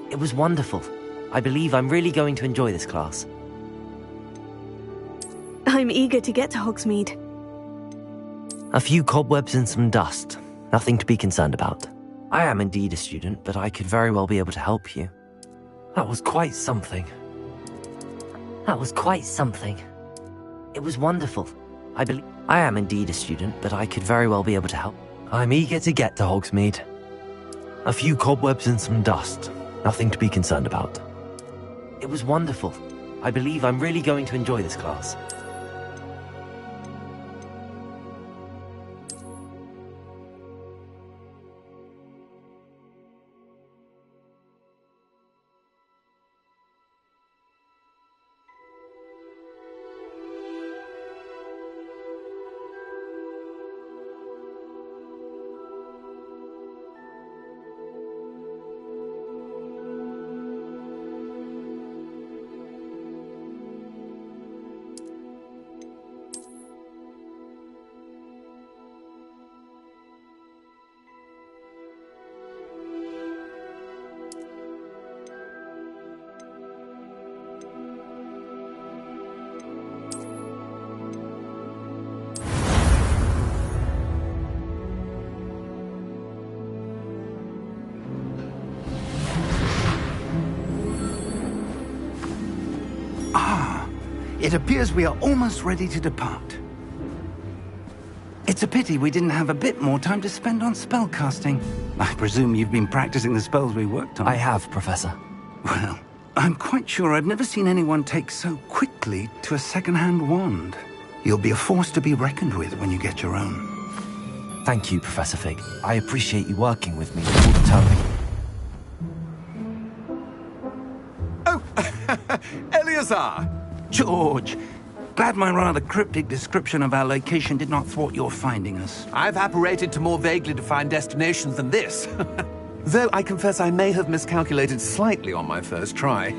It was wonderful. I believe I'm really going to enjoy this class. I'm eager to get to Hogsmeade. A few cobwebs and some dust. Nothing to be concerned about. I am indeed a student, but I could very well be able to help you. That was quite something. That was quite something. It was wonderful. I am indeed a student, but I could very well be able to help. I'm eager to get to Hogsmeade. A few cobwebs and some dust. Nothing to be concerned about. It was wonderful. I believe I'm really going to enjoy this class. It appears we are almost ready to depart. It's a pity we didn't have a bit more time to spend on spellcasting. I presume you've been practicing the spells we worked on. I have, Professor. Well, I'm quite sure I've never seen anyone take so quickly to a second-hand wand. You'll be a force to be reckoned with when you get your own. Thank you, Professor Fig. I appreciate you working with me all the time. Oh, Eleazar! George, glad my rather cryptic description of our location did not thwart your finding us. I've apparated to more vaguely defined destinations than this. Though I confess I may have miscalculated slightly on my first try.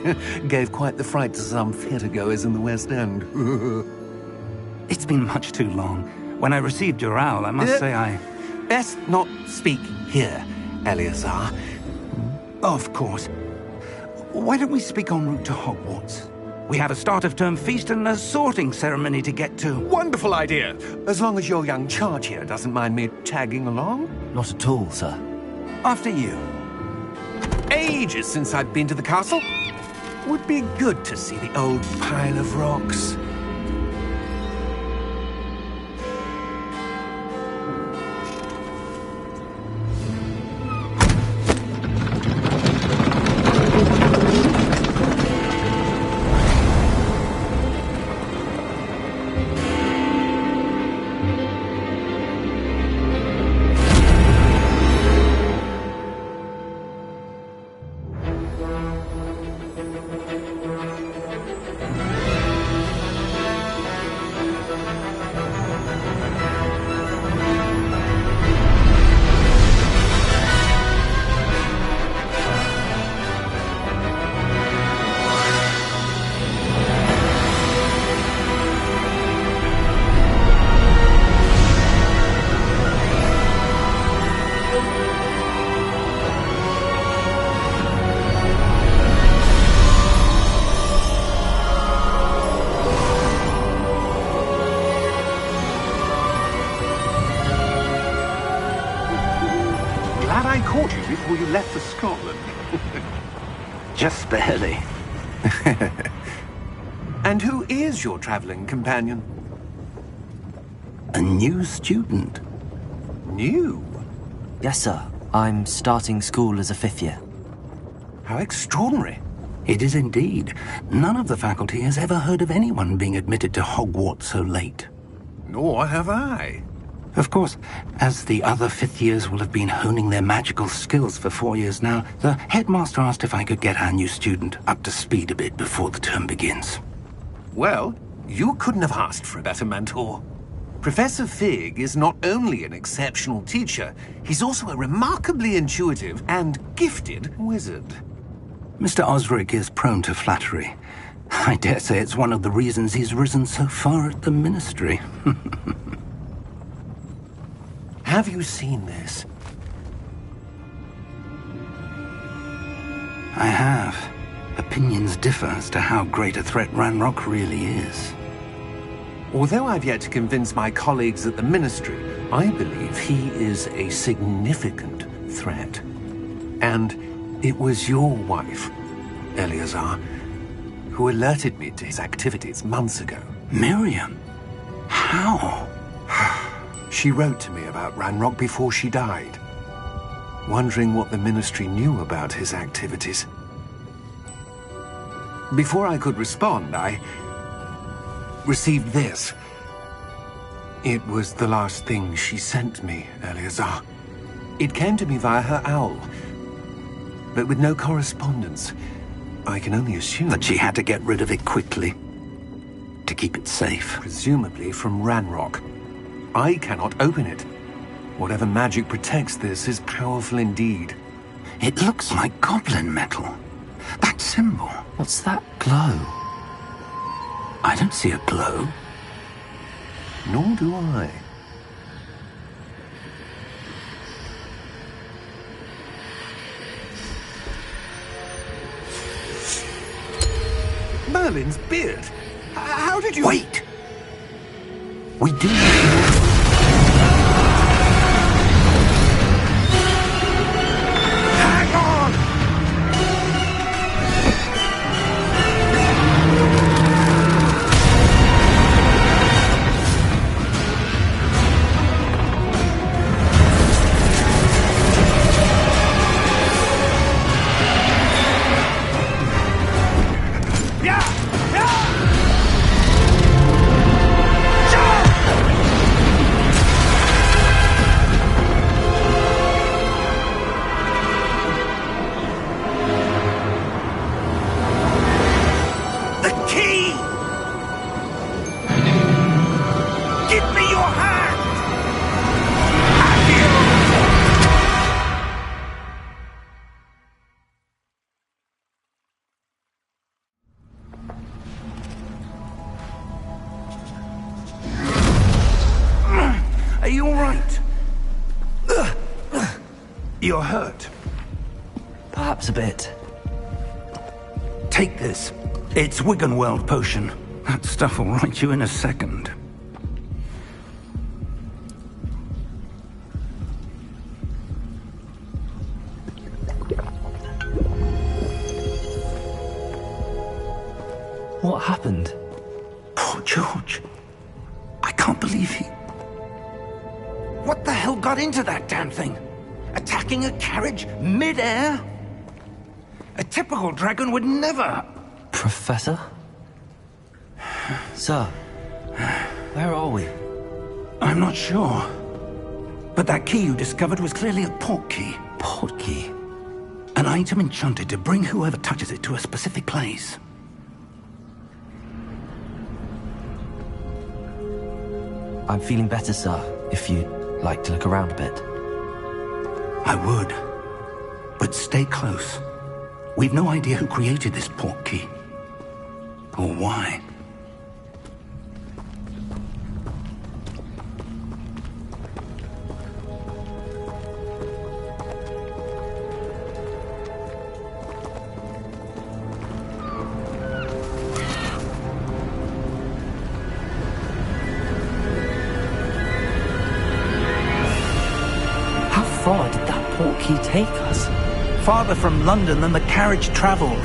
Gave quite the fright to some theatregoers in the West End. It's been much too long. When I received your owl, I must say I... Best not speak here, Eleazar. Of course. Why don't we speak en route to Hogwarts? We have a start-of-term feast and a sorting ceremony to get to. Wonderful idea! As long as your young charge here doesn't mind me tagging along. Not at all, sir. After you. Ages since I've been to the castle. Would be good to see the old pile of rocks. Caught you before you left for Scotland. Just barely. And who is your traveling companion? A new student. New? Yes, sir. I'm starting school as a 5th year. How extraordinary. It is indeed. None of the faculty has ever heard of anyone being admitted to Hogwarts so late. Nor have I. Of course, as the other 5th years will have been honing their magical skills for 4 years now, the headmaster asked if I could get our new student up to speed a bit before the term begins. Well, you couldn't have asked for a better mentor. Professor Fig is not only an exceptional teacher, he's also a remarkably intuitive and gifted wizard. Mr. Osric is prone to flattery. I dare say it's one of the reasons he's risen so far at the Ministry. Have you seen this? I have. Opinions differ as to how great a threat Ranrock really is. Although I've yet to convince my colleagues at the Ministry, I believe he is a significant threat. And it was your wife, Eleazar, who alerted me to his activities months ago. Miriam? How? She wrote to me about Ranrock before she died, wondering what the Ministry knew about his activities. Before I could respond, I received this. It was the last thing she sent me, Eleazar. It came to me via her owl, but with no correspondence. I can only assume That she had to get rid of it quickly, to keep it safe. presumably from Ranrock. I cannot open it. Whatever magic protects this is powerful indeed. It looks like goblin metal. That symbol. What's that glow? I don't see a glow. Nor do I. Merlin's beard? How did you... Wait! We do need to know. Hang on! The key! Give me your hand! Are you all right? You're hurt. Perhaps a bit. Take this. It's Wiggenweld potion. That stuff will right you in a second. What happened? Poor George. I can't believe he... What the hell got into that damn thing? Attacking a carriage mid-air? A typical dragon would never... Professor? Sir, where are we? I'm not sure. But that key you discovered was clearly a port key. Port key? An item enchanted to bring whoever touches it to a specific place. I'm feeling better, sir, if you'd like to look around a bit. I would. But stay close. We've no idea who created this port key. Or why. How far did that port key take us? Farther from London than the carriage traveled.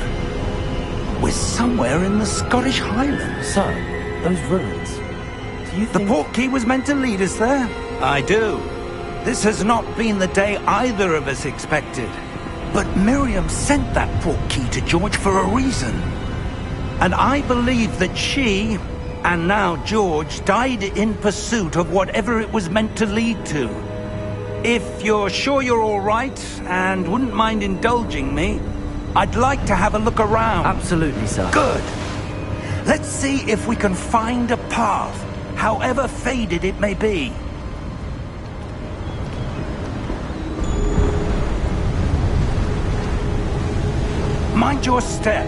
We're somewhere in the Scottish Highlands. Sir, those ruins. Do you The think... port key was meant to lead us there? I do. This has not been the day either of us expected. But Miriam sent that port key to George for a reason. And I believe that she, and now George, died in pursuit of whatever it was meant to lead to. If you're sure you're all right, and wouldn't mind indulging me, I'd like to have a look around. Absolutely, sir. Good. Let's see if we can find a path, however faded it may be. Mind your step.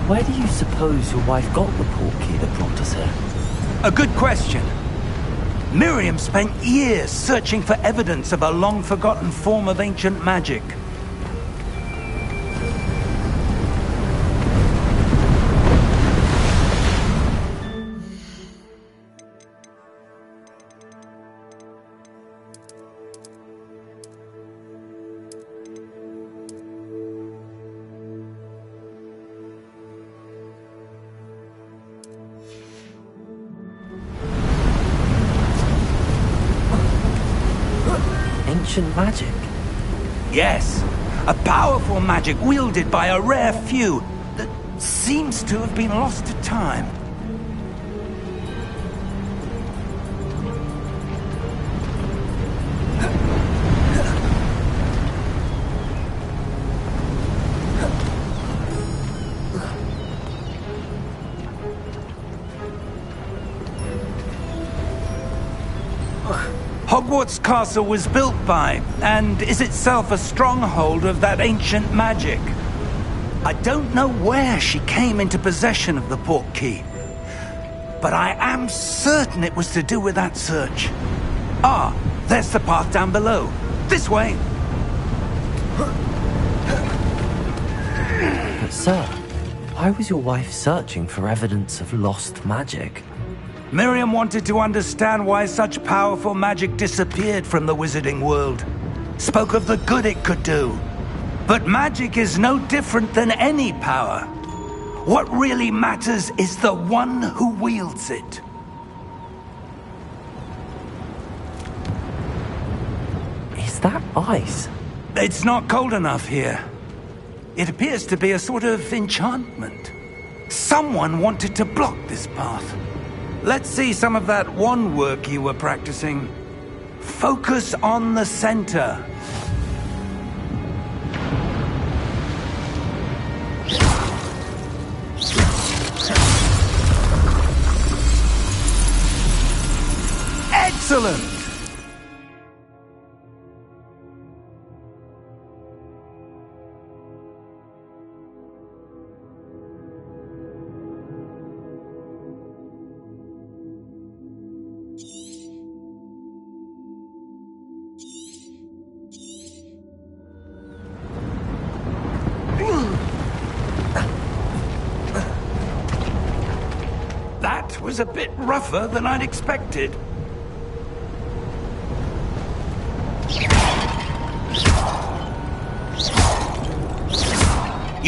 Where do you suppose your wife got the portkey that brought us here? A good question. Miriam spent years searching for evidence of a long-forgotten form of ancient magic. Ancient magic? Yes, a powerful magic wielded by a rare few that seems to have been lost to time. Hogwarts Castle was built by, and is itself a stronghold of that ancient magic. I don't know where she came into possession of the portkey, but I am certain it was to do with that search. Ah, there's the path down below. This way. But sir, why was your wife searching for evidence of lost magic? Miriam wanted to understand why such powerful magic disappeared from the wizarding world. Spoke of the good it could do. But magic is no different than any power. What really matters is the one who wields it. Is that ice? It's not cold enough here. It appears to be a sort of enchantment. Someone wanted to block this path. Let's see some of that wand work you were practicing. Focus on the center. Excellent! That was a bit rougher than I'd expected.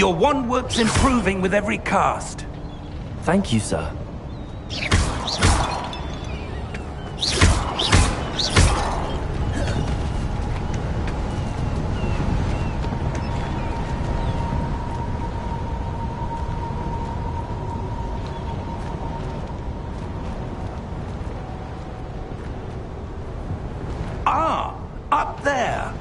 Your wand work's improving with every cast. Thank you, sir. Ah, up there.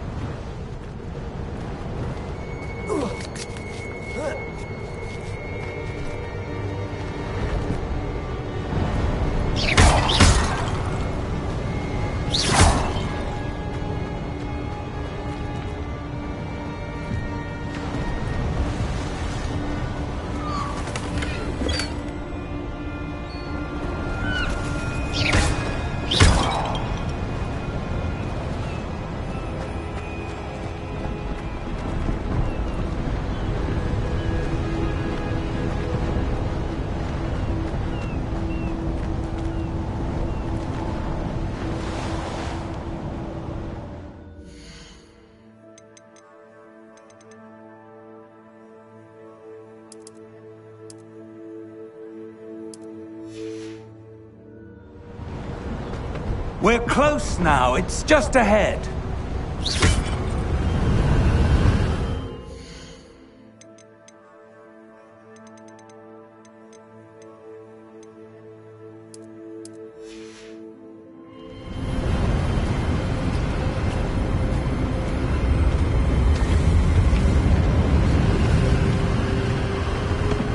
We're close now. It's just ahead.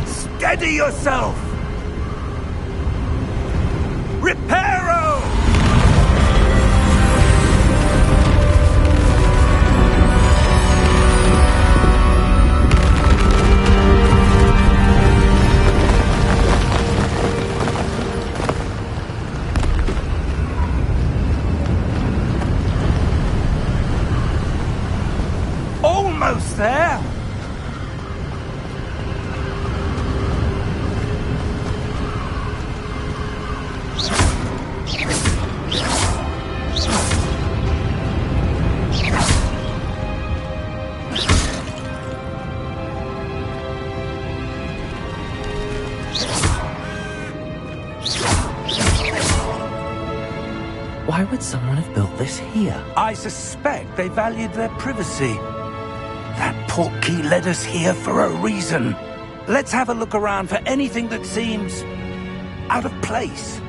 Steady yourself! Reparo! Almost there! Why would someone have built this here? I suspect they valued their privacy. That portkey led us here for a reason. Let's have a look around for anything that seems out of place.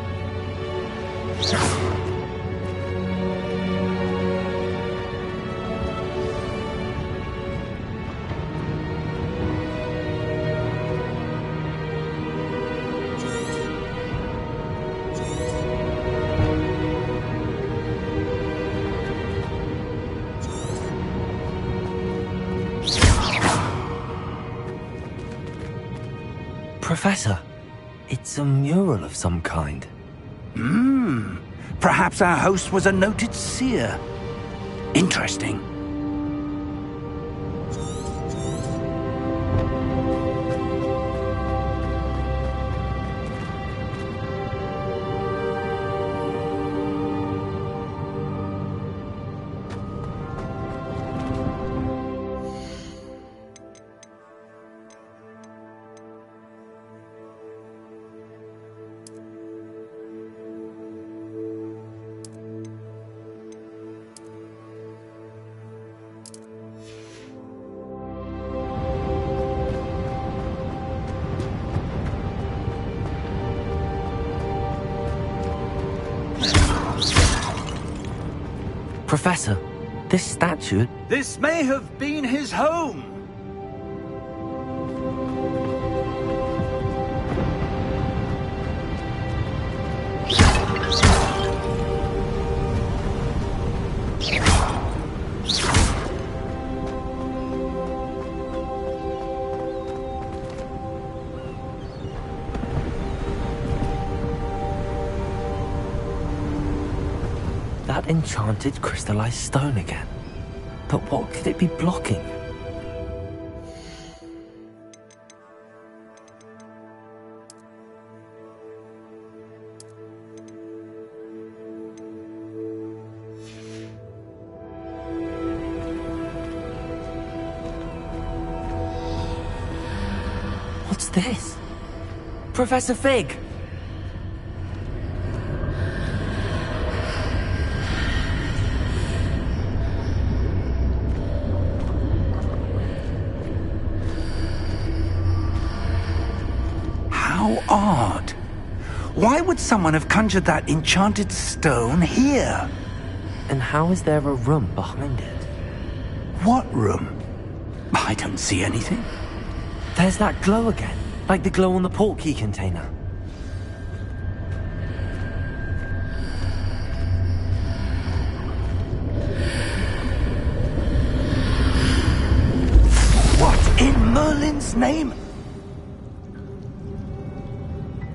Professor, it's a mural of some kind. Perhaps our host was a noted seer. Interesting. Professor, this statue... This may have been his home. That enchanted crystallized stone again. But what could it be blocking? What's this? Professor Fig! How odd. Why would someone have conjured that enchanted stone here? And how is there a room behind it? What room? I don't see anything. There's that glow again, like the glow on the portkey container. What in Merlin's name?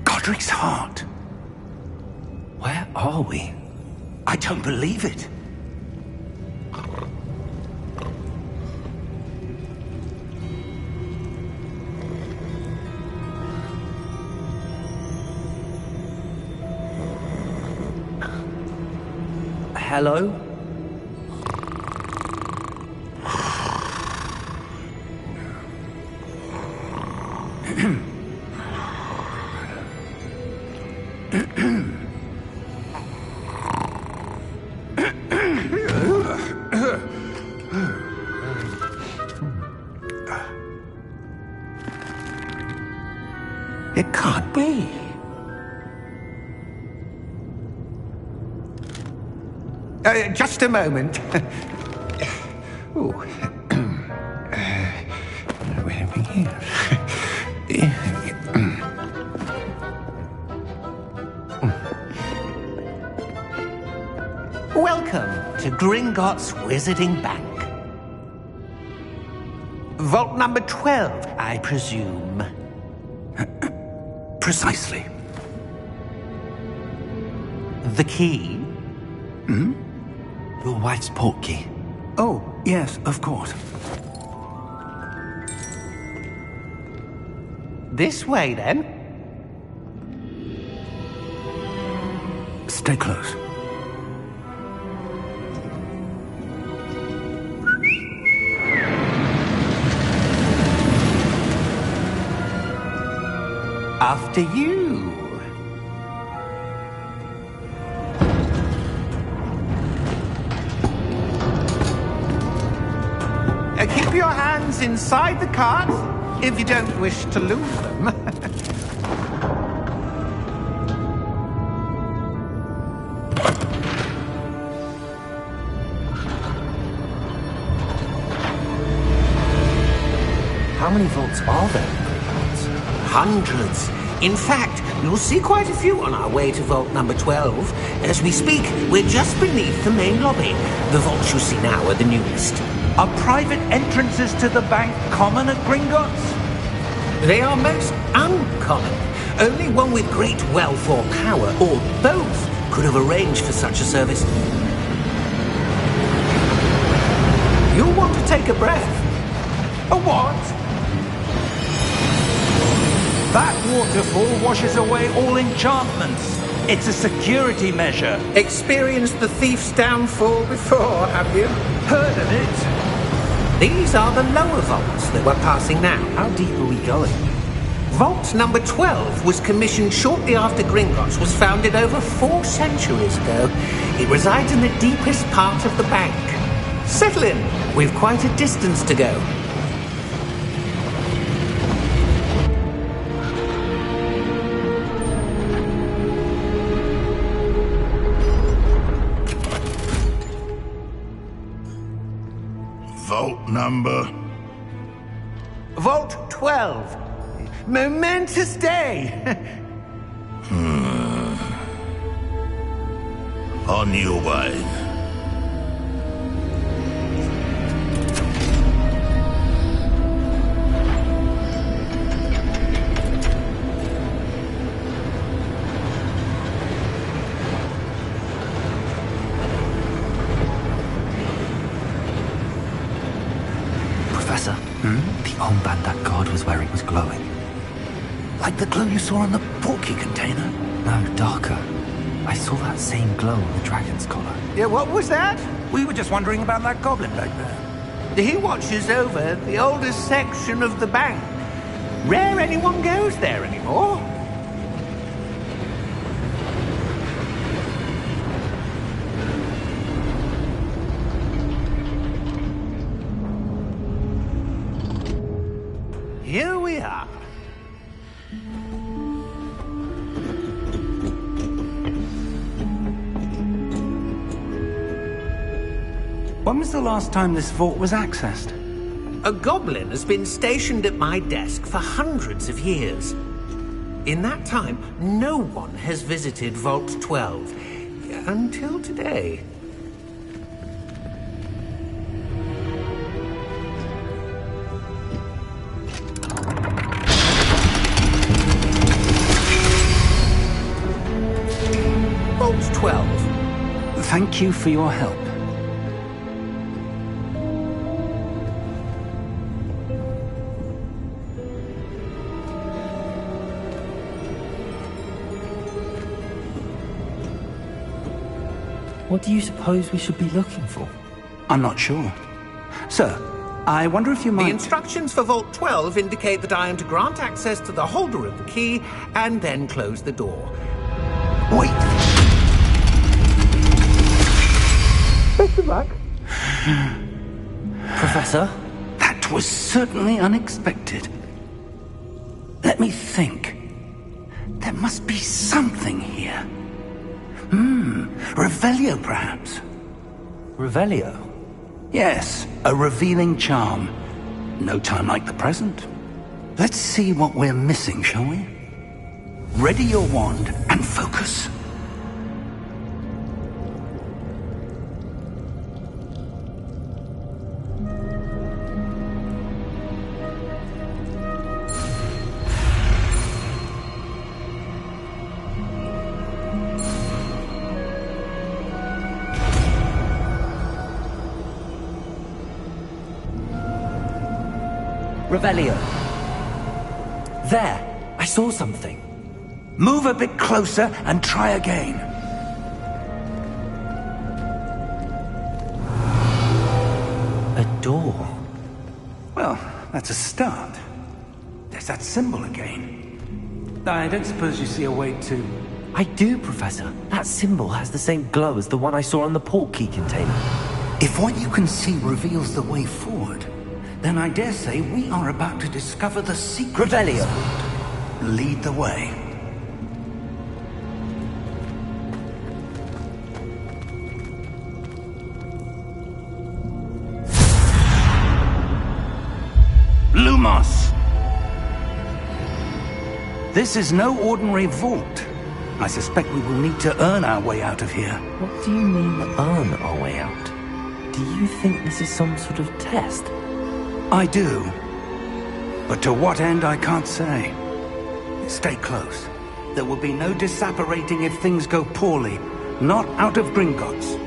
Godric's heart. Where are we? I don't believe it. Hello? It can't be. Just a moment. Ooh. Where have we here? Welcome to Gringotts Wizarding Bank. Vault number 12, I presume. Precisely. The key? Your wife's portkey. Oh, yes, of course. This way, then. Stay close. After you. Keep your hands inside the cart if you don't wish to lose them. How many vaults are there in Gringotts? Hundreds. In fact, you'll see quite a few on our way to vault number 12. As we speak, we're just beneath the main lobby. The vaults you see now are the newest. Are private entrances to the bank common at Gringotts? They are most uncommon. Only one with great wealth or power, or both, could have arranged for such a service. You'll want to take a breath. A what? That waterfall washes away all enchantments. It's a security measure. Experienced the thief's downfall before, have you? Heard of it? These are the lower vaults that we're passing now. How deep are we going? Vault number 12 was commissioned shortly after Gringotts was founded over 4 centuries ago. It resides in the deepest part of the bank. Settle in. We've quite a distance to go. Vault number? Vault 12. Momentous day. On your way. Professor, the armband that guard was wearing was glowing. Like the glow you saw on the portkey container? No, darker. I saw that same glow on the dragon's collar. Yeah, what was that? We were just wondering about that goblin back there. He watches over the oldest section of the bank. Rare anyone goes there anymore. Here we are. When was the last time this vault was accessed? A goblin has been stationed at my desk for hundreds of years. In that time, no one has visited Vault 12. Until today. Vault 12. Thank you for your help. What do you suppose we should be looking for? I'm not sure. Sir, I wonder if you might... The instructions for Vault 12 indicate that I am to grant access to the holder of the key and then close the door. Wait! Best of luck. Professor? That was certainly unexpected. Let me think. There must be something here. Revelio, perhaps? Revelio? Yes, a revealing charm. No time like the present. Let's see what we're missing, shall we? Ready your wand and focus. Revelio. There! I saw something. Move a bit closer and try again. A door. Well, that's a start. There's that symbol again. I don't suppose you see a way to... I do, Professor. That symbol has the same glow as the one I saw on the port key container. If what you can see reveals the way forward, then I dare say we are about to discover the secret. Revelio. Lead the way. Lumos! This is no ordinary vault. I suspect we will need to earn our way out of here. What do you mean, earn our way out? Do you think this is some sort of test? I do. But to what end, I can't say. Stay close. There will be no disapparating if things go poorly. Not out of Gringotts.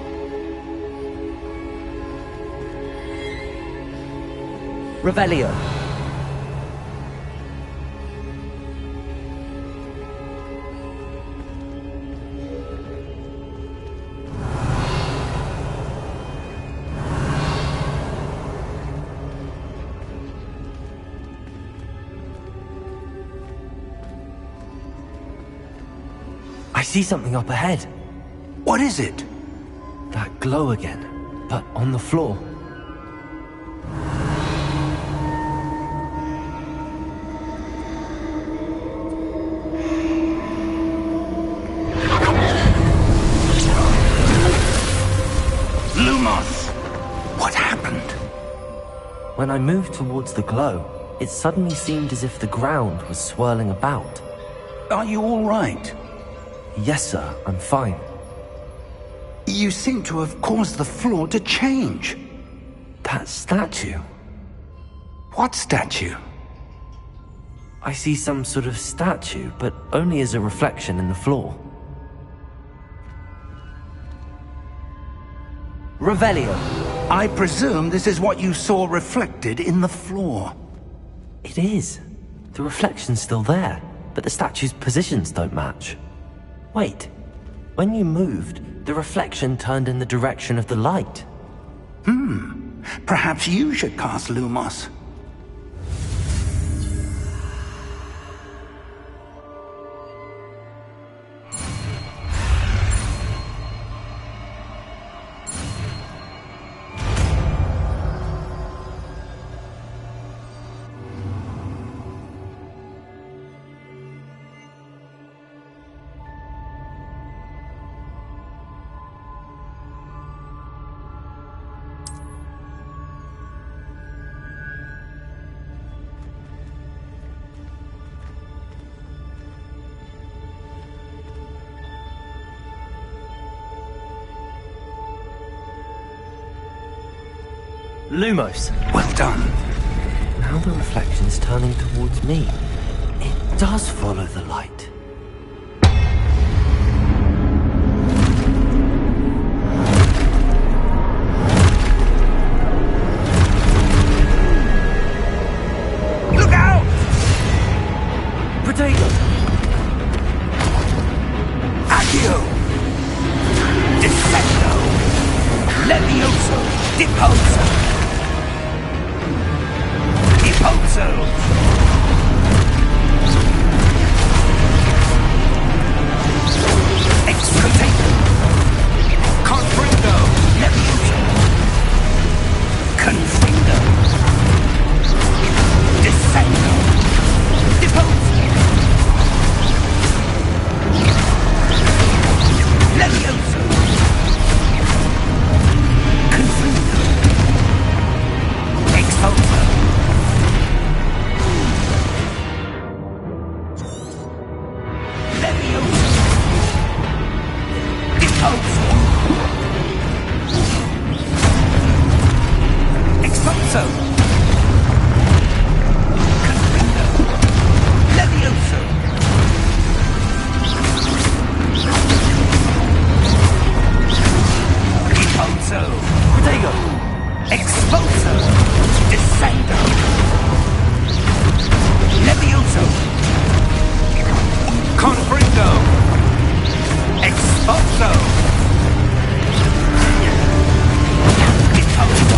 Revelio. I see something up ahead. What is it? That glow again, but on the floor. Lumos! What happened? When I moved towards the glow, it suddenly seemed as if the ground was swirling about. Are you all right? Yes, sir, I'm fine. You seem to have caused the floor to change. That statue. What statue? I see some sort of statue, but only as a reflection in the floor. Revelio. I presume this is what you saw reflected in the floor. It is. The reflection's still there, but the statue's positions don't match. Wait. When you moved, the reflection turned in the direction of the light. Perhaps you should cast Lumos. Lumos. Well done. Now the reflection's turning towards me. It does follow the light. Look out! Potato! Accio! Descendo! Levioso! Deposo! Deposo! Excutato! Confrindo! Levioso! Confrindo! Descendo! Deposo! Levioso! Confrindo! Expulso! Levioso! Deposo! Expulso! Confrindo! Levioso! Expulso! Potato! Expulso! Descendo! Levioso! Confrindo! Expulso! Deposo!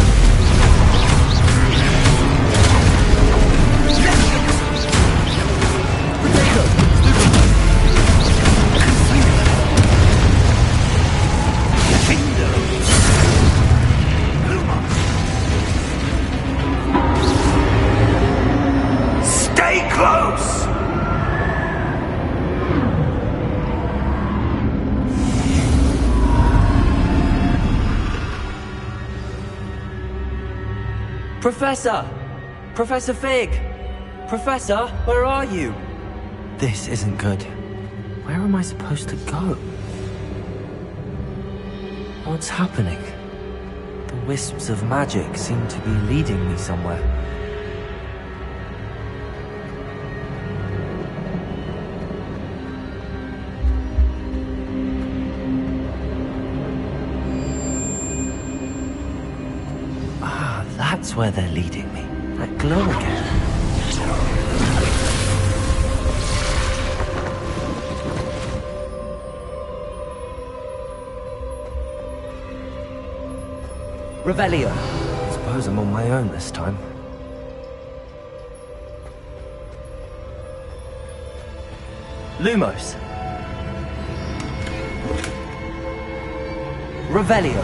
Levioso! Potato! Confrindo! Defendo! Lumos! Stay close! Professor! Professor Fig! Professor, where are you? This isn't good. Where am I supposed to go? What's happening? The wisps of magic seem to be leading me somewhere. Ah, that's where they're leading me. That glow again. Revelio. I suppose I'm on my own this time. Lumos. Revelio.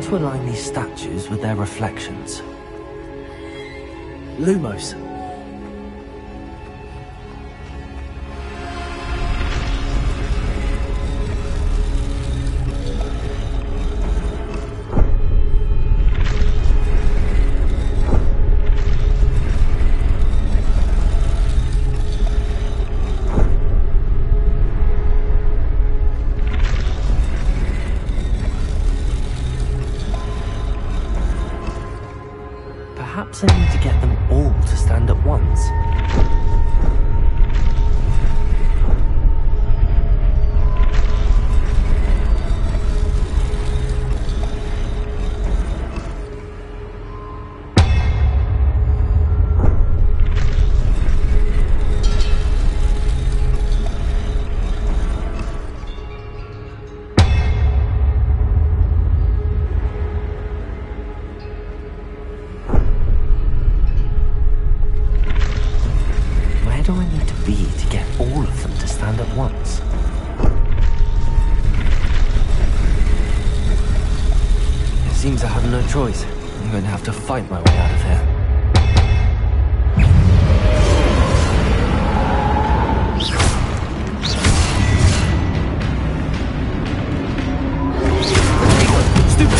To align these statues with their reflections. Lumos. Perhaps I need to get them all to stand at once. Do I need to be to get all of them to stand at once? It seems I have no choice. I'm going to have to fight my way out of here. Stupid!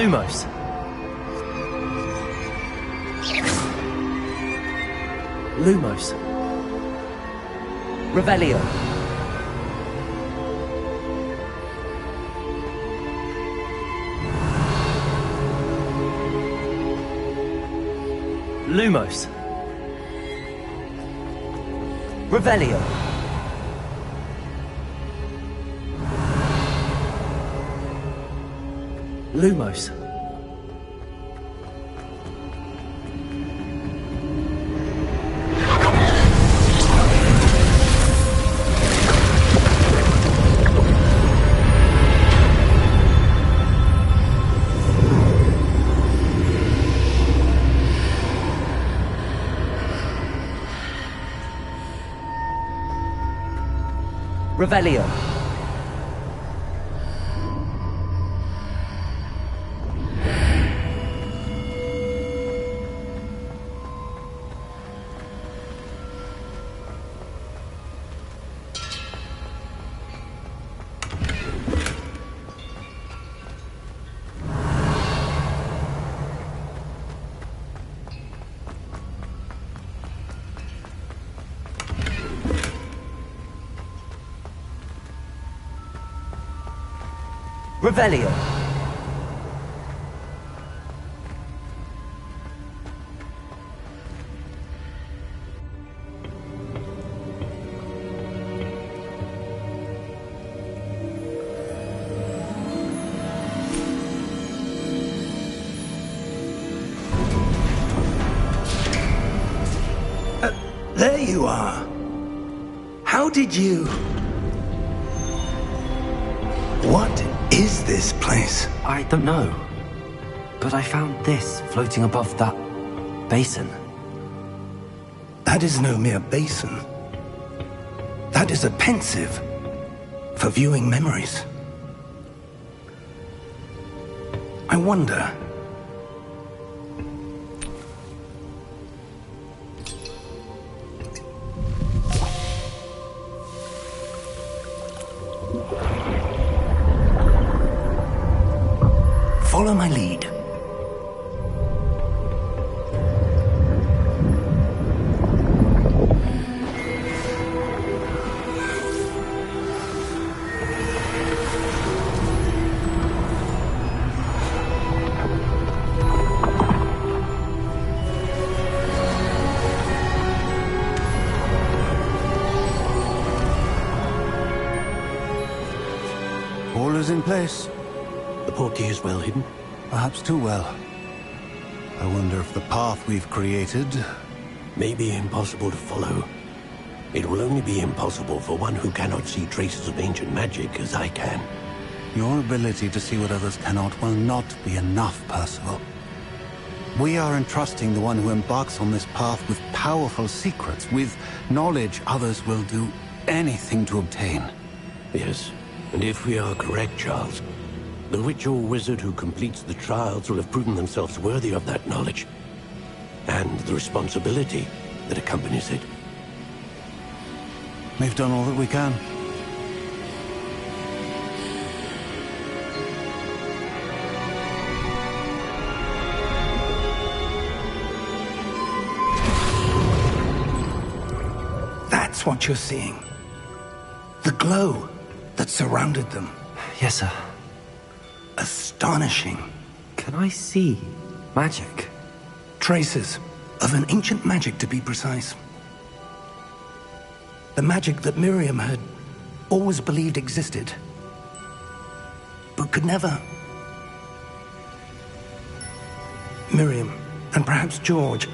Lumos. Lumos. Revelio. Lumos. Revelio. Lumos. Revelio. Revelio. There you are. How did you... What is this place? I don't know. But I found this floating above that basin. That is no mere basin. That is a pensive for viewing memories. I wonder... Follow my lead. All is in place. The portkey is well hidden. Perhaps too well. I wonder if the path we've created... May be impossible to follow. It will only be impossible for one who cannot see traces of ancient magic as I can. Your ability to see what others cannot will not be enough, Percival. We are entrusting the one who embarks on this path with powerful secrets, with knowledge others will do anything to obtain. Yes, and if we are correct, Charles, the witch or wizard who completes the trials will have proven themselves worthy of that knowledge, and the responsibility that accompanies it. We've done all that we can. That's what you're seeing. The glow that surrounded them. Yes, sir. Astonishing. Can I see magic? Traces of an ancient magic, to be precise. The magic that Miriam had always believed existed, but could never. Miriam, and perhaps George,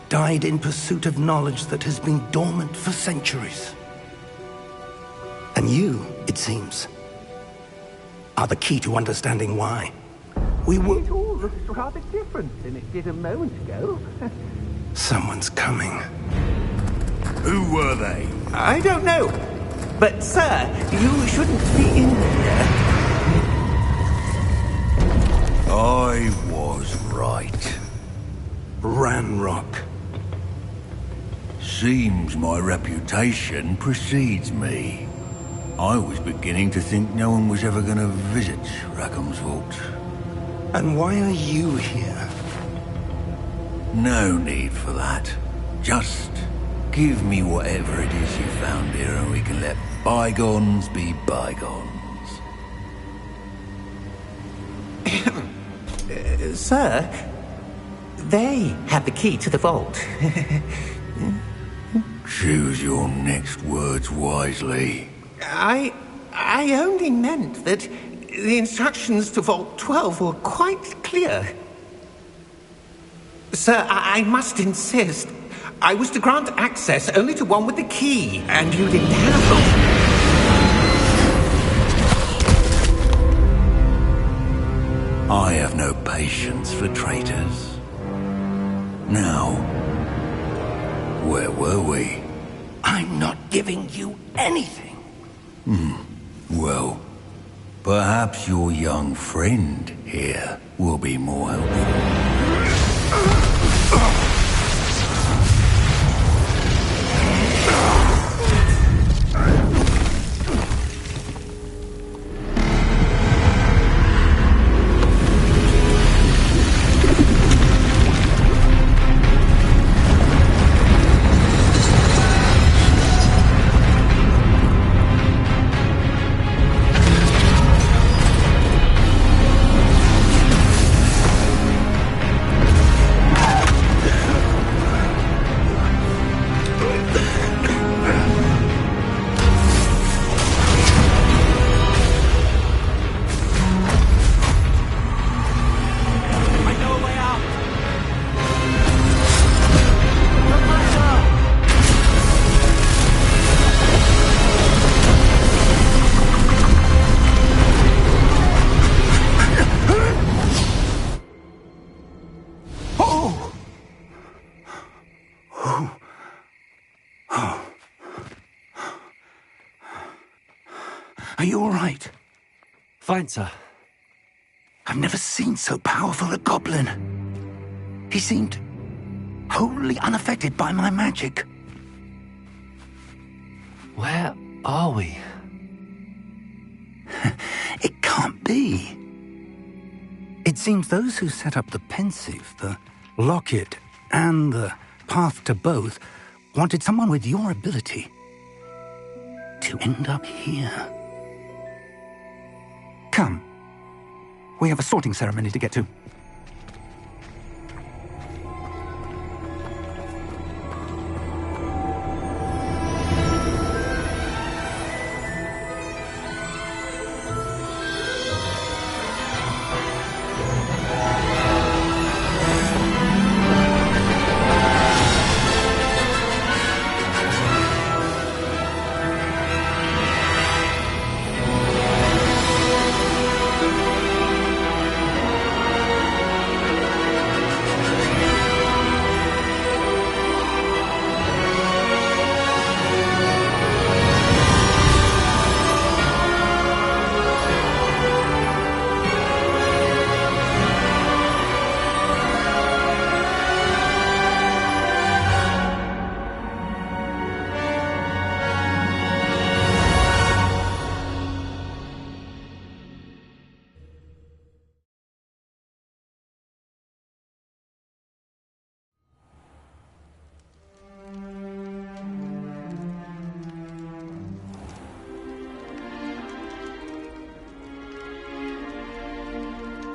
died in pursuit of knowledge that has been dormant for centuries. And you, it seems, are the key to understanding why. We will... It all looks rather different than it did a moment ago. Someone's coming. Who were they? I don't know. But, sir, you shouldn't be in here. I was right. Ranrock. Seems my reputation precedes me. I was beginning to think no one was ever going to visit Rackham's Vault. And why are you here? No need for that. Just give me whatever it is you found here and we can let bygones be bygones. Sir, they have the key to the vault. Choose your next words wisely. I only meant that the instructions to Vault 12 were quite clear. Sir, I must insist. I was to grant access only to one with the key, and you didn't have them. I have no patience for traitors. Now, where were we? I'm not giving you anything. Well, perhaps your young friend here will be more helpful. Are you all right? Fine, sir. I've never seen so powerful a goblin. He seemed wholly unaffected by my magic. Where are we? It can't be. It seems those who set up the Pensieve, the Locket, and the Path to Both wanted someone with your ability to end up here. Come. We have a sorting ceremony to get to.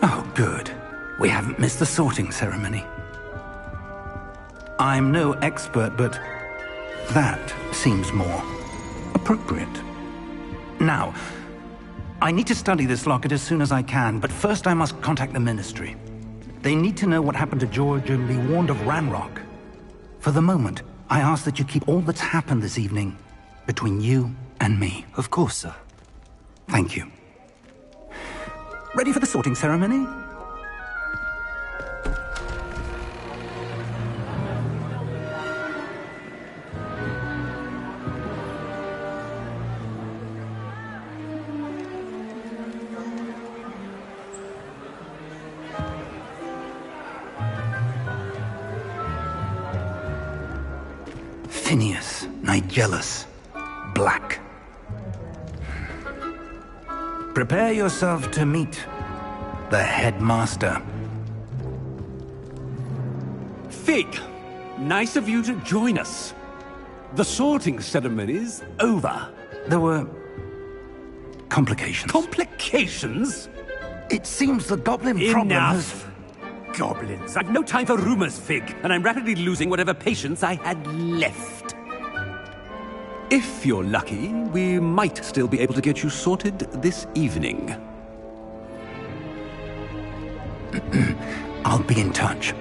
Oh, good. We haven't missed the sorting ceremony. I'm no expert, but that seems more appropriate. Now, I need to study this locket as soon as I can, but first I must contact the Ministry. They need to know what happened to George and be warned of Ranrock. For the moment, I ask that you keep all that's happened this evening between you and me. Of course, sir. Thank you. Ready for the sorting ceremony? Phineas, Nigellus, Black. Prepare yourself to meet the headmaster. Fig, nice of you to join us. The sorting ceremony's over. There were complications. Complications? It seems the goblin problem has... Enough! Goblins. I've no time for rumors, Fig, and I'm rapidly losing whatever patience I had left. If you're lucky, we might still be able to get you sorted this evening. I'll be in touch.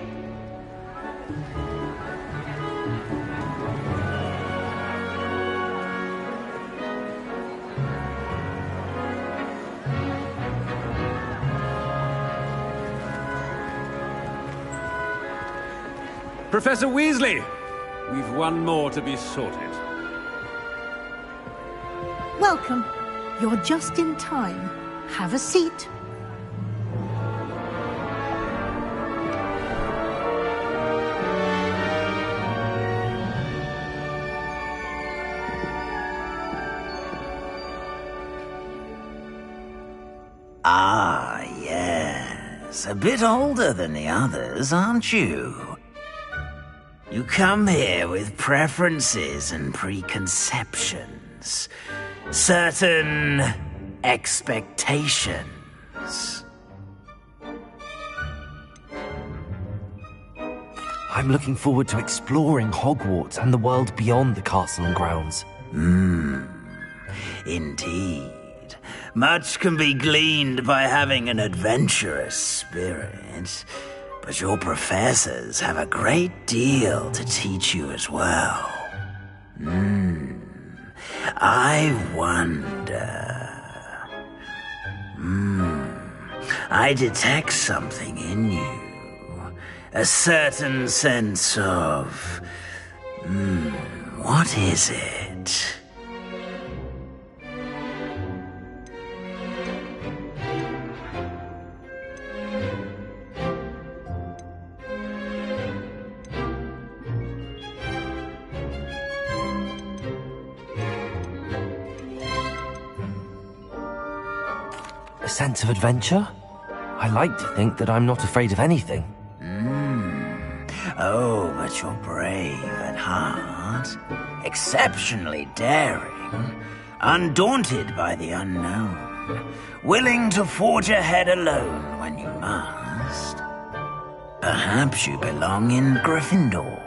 Professor Weasley, we've one more to be sorted. Welcome. You're just in time. Have a seat. Ah, yes. A bit older than the others, aren't you? You come here with preferences and preconceptions. Certain expectations. I'm looking forward to exploring Hogwarts and the world beyond the castle and grounds. Indeed. Much can be gleaned by having an adventurous spirit, but your professors have a great deal to teach you as well. I wonder... I detect something in you. A certain sense of... what is it? A sense of adventure? I like to think that I'm not afraid of anything. Oh, but you're brave at heart, exceptionally daring, undaunted by the unknown, willing to forge ahead alone when you must. Perhaps you belong in Gryffindor.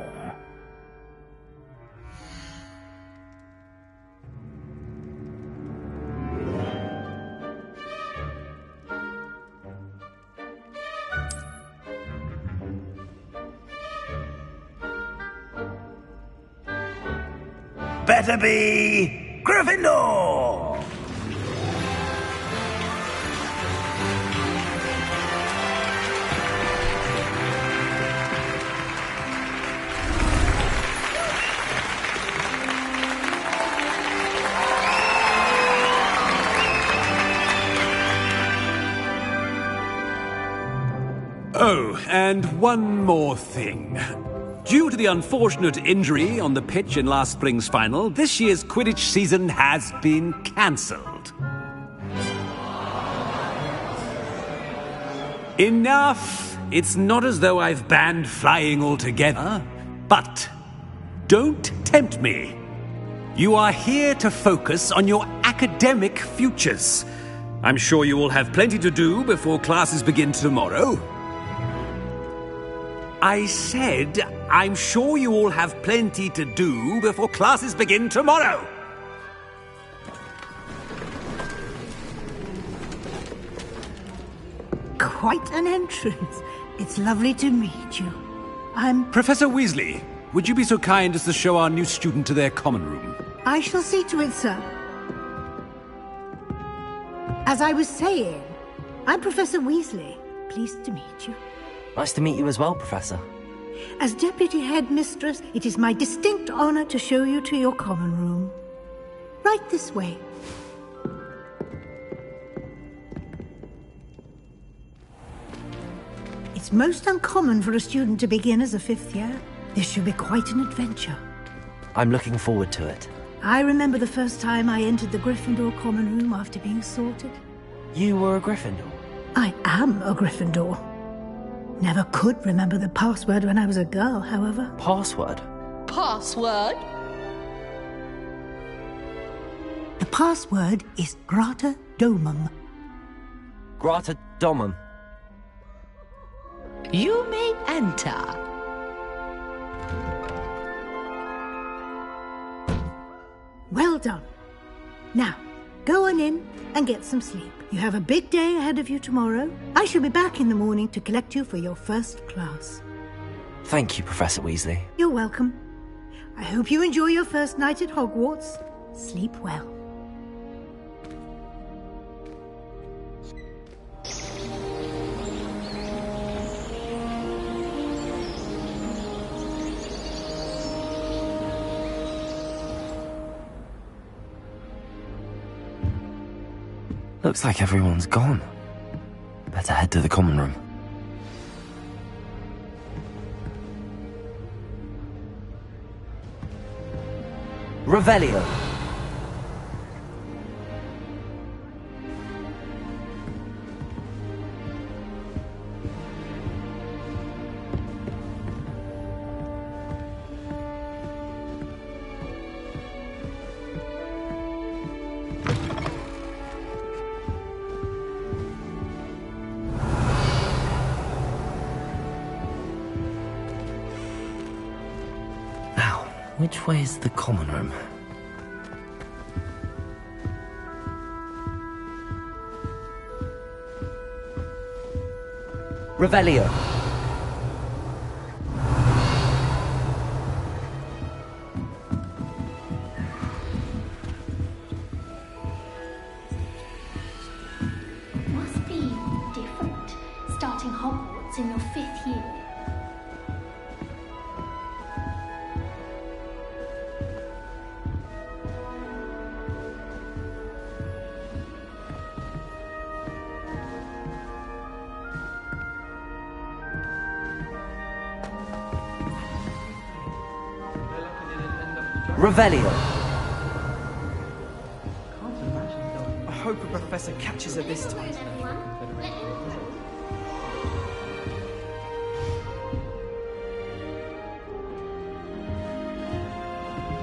Better be Gryffindor! Oh, and one more thing. Due to the unfortunate injury on the pitch in last spring's final, this year's Quidditch season has been cancelled. Enough! It's not as though I've banned flying altogether, but don't tempt me. You are here to focus on your academic futures. I'm sure you will have plenty to do before classes begin tomorrow. I said, I'm sure you all have plenty to do before classes begin tomorrow. Quite an entrance. It's lovely to meet you. I'm... Professor Weasley, would you be so kind as to show our new student to their common room? I shall see to it, sir. As I was saying, I'm Professor Weasley. Pleased to meet you. Nice to meet you as well, Professor. As Deputy Headmistress, it is my distinct honor to show you to your common room. Right this way. It's most uncommon for a student to begin as a fifth year. This should be quite an adventure. I'm looking forward to it. I remember the first time I entered the Gryffindor common room after being sorted. You were a Gryffindor? I am a Gryffindor. Never could remember the password when I was a girl, however. Password? Password? The password is Grata Domum. Grata Domum. You may enter. Well done. Now, go on in and get some sleep. You have a big day ahead of you tomorrow. I shall be back in the morning to collect you for your first class. Thank you, Professor Weasley. You're welcome. I hope you enjoy your first night at Hogwarts. Sleep well. Looks like everyone's gone. Better head to the common room. Revelio. Which way is the common room? Revelio. Must be different, starting Hogwarts in your 5th year. Revelio. I hope a professor catches her this time.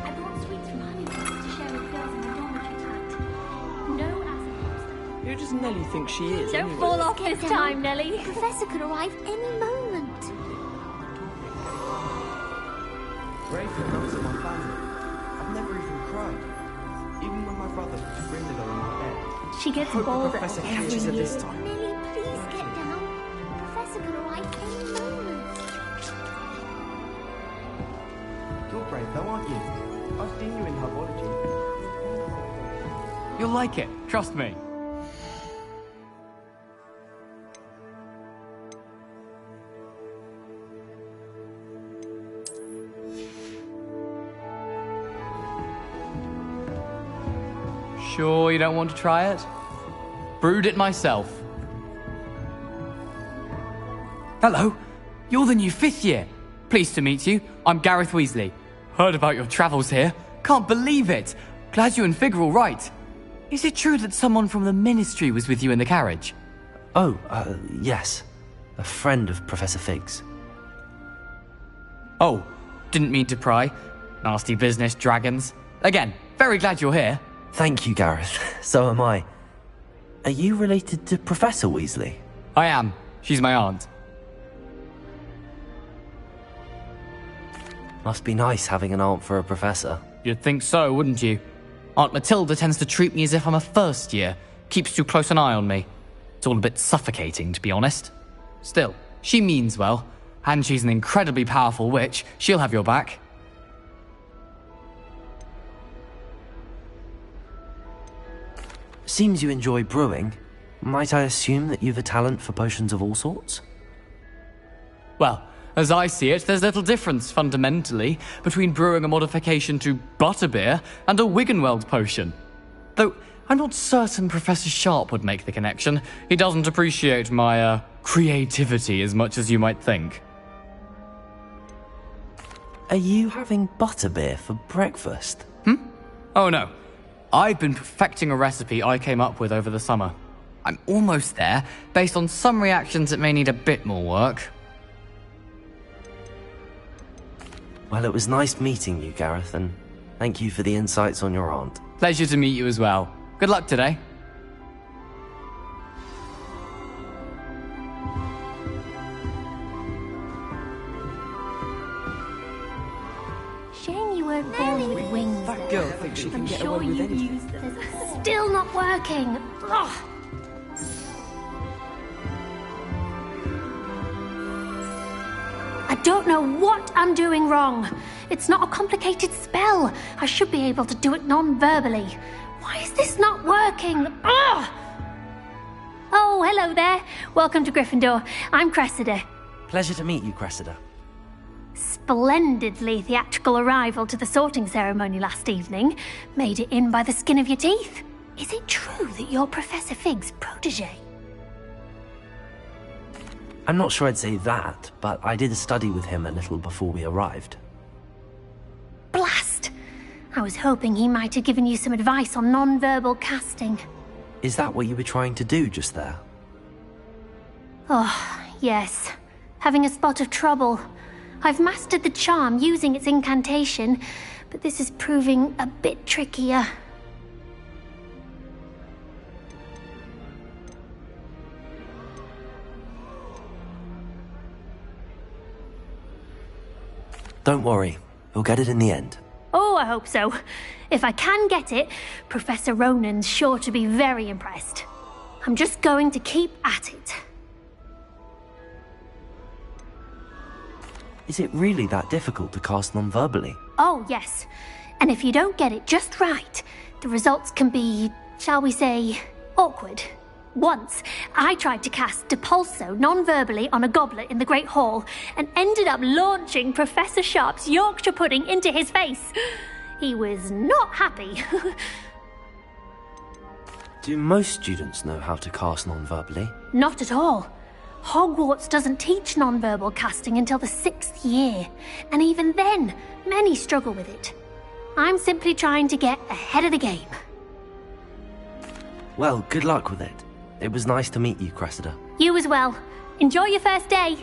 I brought sweets from Honeypot to share with girls in the dormitory tonight. No acid. Who does Nellie think she is? Don't anyway? fall off this time, Nellie. The professor could arrive any moment. Raven comes to my family. I've never even cried. Even when my brother put Grindelwald in my bed. She gets Hope the bolder professor every catches her year. this time. Nellie, please get down. The professor could arrive any moment. You're brave though, aren't you? I've seen you in herbology. You'll like it, trust me. Sure you don't want to try it? Brewed it myself. Hello, you're the new 5th year. Pleased to meet you. I'm Gareth Weasley. Heard about your travels here. Can't believe it. Glad you and Fig are all right. Is it true that someone from the Ministry was with you in the carriage? Oh, yes. A friend of Professor Fig's. Oh, didn't mean to pry. Nasty business, dragons. Again, very glad you're here. Thank you, Gareth. So am I. Are you related to Professor Weasley? I am. She's my aunt. Must be nice having an aunt for a professor. You'd think so, wouldn't you? Aunt Matilda tends to treat me as if I'm a first year. Keeps too close an eye on me. It's all a bit suffocating, to be honest. Still, she means well. And she's an incredibly powerful witch. She'll have your back. Seems you enjoy brewing. Might I assume that you've a talent for potions of all sorts? Well, as I see it, there's little difference, fundamentally, between brewing a modification to butterbeer and a Wiggenweld potion. Though, I'm not certain Professor Sharp would make the connection. He doesn't appreciate my, creativity as much as you might think. Are you having butterbeer for breakfast? Oh no. I've been perfecting a recipe I came up with over the summer. I'm almost there. Based on some reactions, it may need a bit more work. Well, it was nice meeting you, Gareth, and thank you for the insights on your aunt. Pleasure to meet you as well. Good luck today. Shame you weren't born with wings. That girl thinks she can I'm get sure away with you've anything. used them. Still not working. Ugh. I don't know what I'm doing wrong. It's not a complicated spell. I should be able to do it non-verbally. Why is this not working? Ugh! Oh, hello there. Welcome to Gryffindor. I'm Cressida. Pleasure to meet you, Cressida. Splendidly theatrical arrival to the sorting ceremony last evening. Made it in by the skin of your teeth. Is it true that you're Professor Fig's protege? I'm not sure I'd say that, but I did study with him a little before we arrived. Blast! I was hoping he might have given you some advice on non-verbal casting. Is that what you were trying to do just there? Oh, yes. Having a spot of trouble. I've mastered the charm using its incantation, but this is proving a bit trickier. Don't worry, we'll get it in the end. Oh, I hope so. If I can get it, Professor Ronan's sure to be very impressed. I'm just going to keep at it. Is it really that difficult to cast non-verbally? Oh, yes. And if you don't get it just right, the results can be, shall we say, awkward. Once, I tried to cast Depulso non-verbally on a goblet in the Great Hall and ended up launching Professor Sharp's Yorkshire pudding into his face. He was not happy. Do most students know how to cast non-verbally? Not at all. Hogwarts doesn't teach non-verbal casting until the 6th year, and even then, many struggle with it. I'm simply trying to get ahead of the game. Well, good luck with it. It was nice to meet you, Cressida. You as well. Enjoy your first day.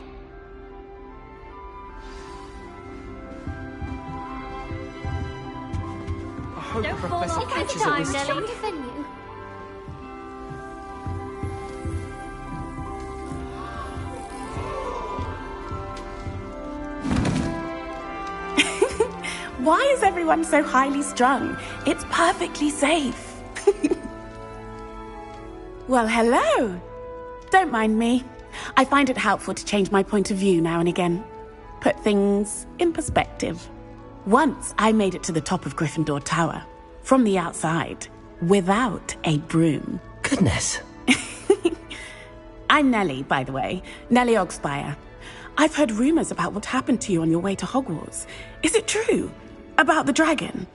I hope Don't fall Professor off catches this it time, this Nelly. time. Defend you. Why is everyone so highly strung? It's perfectly safe. Well, hello. Don't mind me. I find it helpful to change my point of view now and again. Put things in perspective. Once I made it to the top of Gryffindor Tower, from the outside, without a broom. Goodness. I'm Nellie, by the way. Nellie Ogspire. I've heard rumors about what happened to you on your way to Hogwarts. Is it true? About the dragon?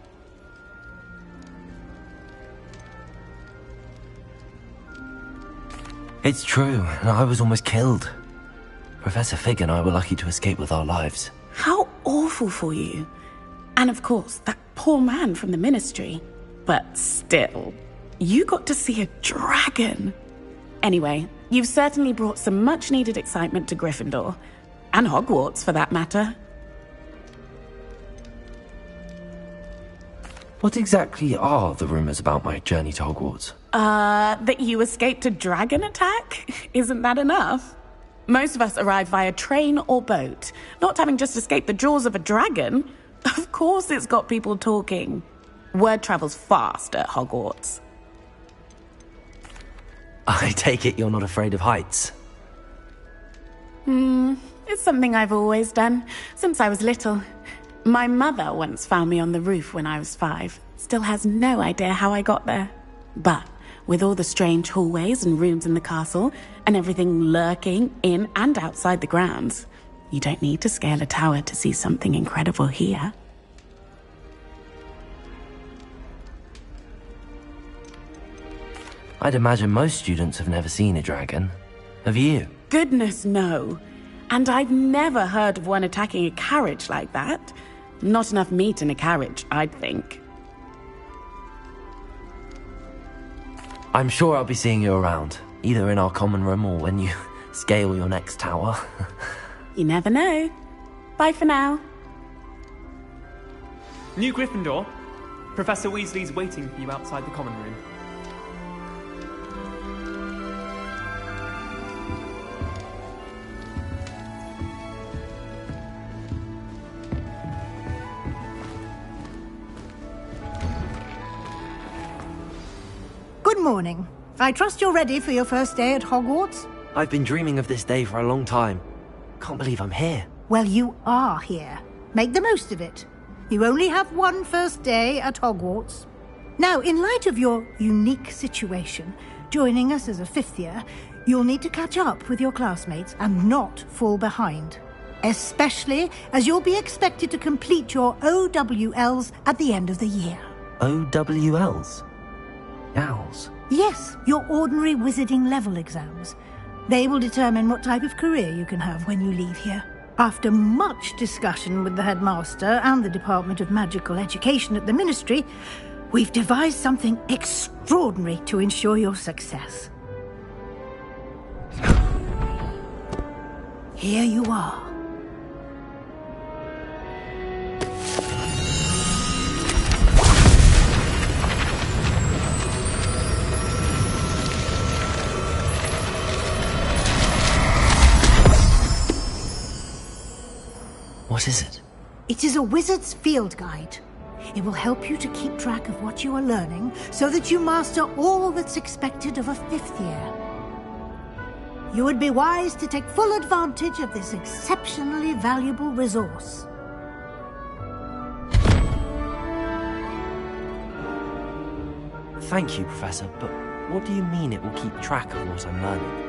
It's true, and I was almost killed. Professor Fig and I were lucky to escape with our lives. How awful for you. And of course, that poor man from the Ministry. But still, you got to see a dragon. Anyway, you've certainly brought some much-needed excitement to Gryffindor. And Hogwarts, for that matter. What exactly are the rumors about my journey to Hogwarts? That you escaped a dragon attack? Isn't that enough? Most of us arrive via train or boat, not having just escaped the jaws of a dragon. Of course it's got people talking. Word travels fast at Hogwarts. I take it you're not afraid of heights. It's something I've always done, since I was little. My mother once found me on the roof when I was 5. Still has no idea how I got there. But with all the strange hallways and rooms in the castle, and everything lurking in and outside the grounds, you don't need to scale a tower to see something incredible here. I'd imagine most students have never seen a dragon. Have you? Goodness, no. And I've never heard of one attacking a carriage like that. Not enough meat in a carriage, I'd think. I'm sure I'll be seeing you around. either in our common room or when you scale your next tower. You never know. Bye for now. New Gryffindor. Professor Weasley's waiting for you outside the common room. Good morning. I trust you're ready for your first day at Hogwarts? I've been dreaming of this day for a long time. Can't believe I'm here. Well, you are here. Make the most of it. You only have one first day at Hogwarts. Now, in light of your unique situation, joining us as a fifth year, you'll need to catch up with your classmates and not fall behind. Especially as you'll be expected to complete your OWLs at the end of the year. OWLs? Owls? Yes, your ordinary wizarding level exams. They will determine what type of career you can have when you leave here. After much discussion with the headmaster and the Department of Magical Education at the Ministry, we've devised something extraordinary to ensure your success. Here you are. What is it? It is a wizard's field guide. It will help you to keep track of what you are learning so that you master all that's expected of a fifth year. You would be wise to take full advantage of this exceptionally valuable resource. Thank you, Professor, but what do you mean it will keep track of what I'm learning?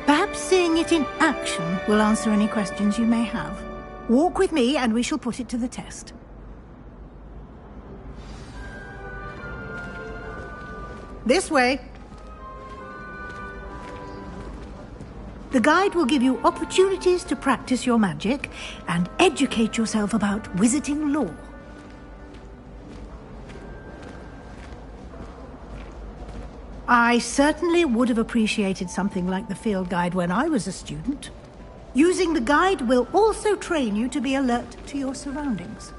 Perhaps seeing it in action will answer any questions you may have. Walk with me and we shall put it to the test. This way. The guide will give you opportunities to practice your magic and educate yourself about wizarding lore. I certainly would have appreciated something like the field guide when I was a student. Using the guide will also train you to be alert to your surroundings.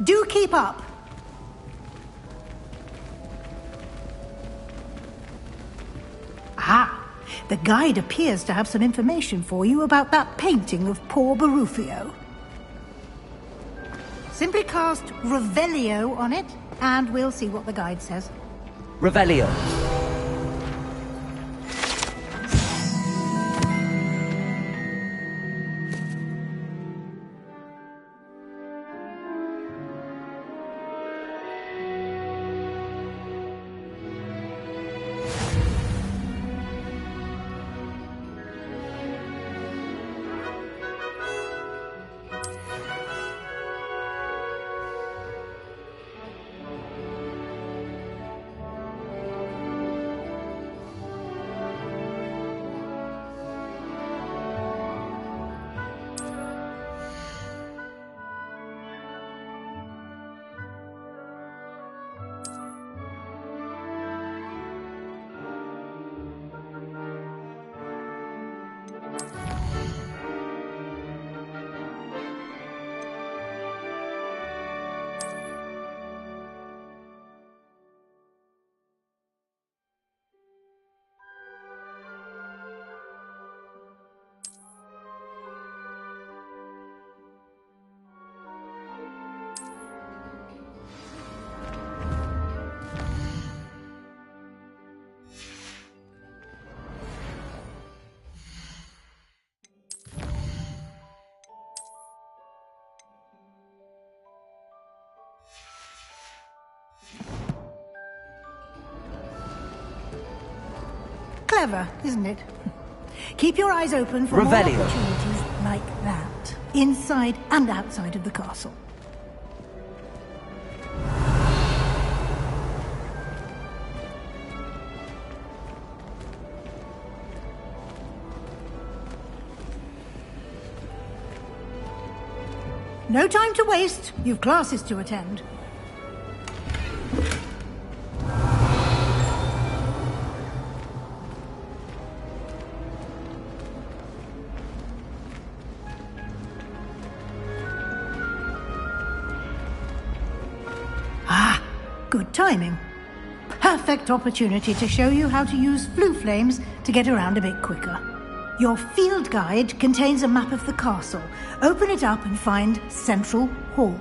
Do keep up! Ah, the guide appears to have some information for you about that painting of poor Barufio. Simply cast Revelio on it, and we'll see what the guide says. Revelio. Clever, isn't it? Keep your eyes open for more opportunities like that, inside and outside of the castle. No time to waste. You've classes to attend. Good timing. Perfect opportunity to show you how to use flue flames to get around a bit quicker. Your field guide contains a map of the castle. Open it up and find Central Hall.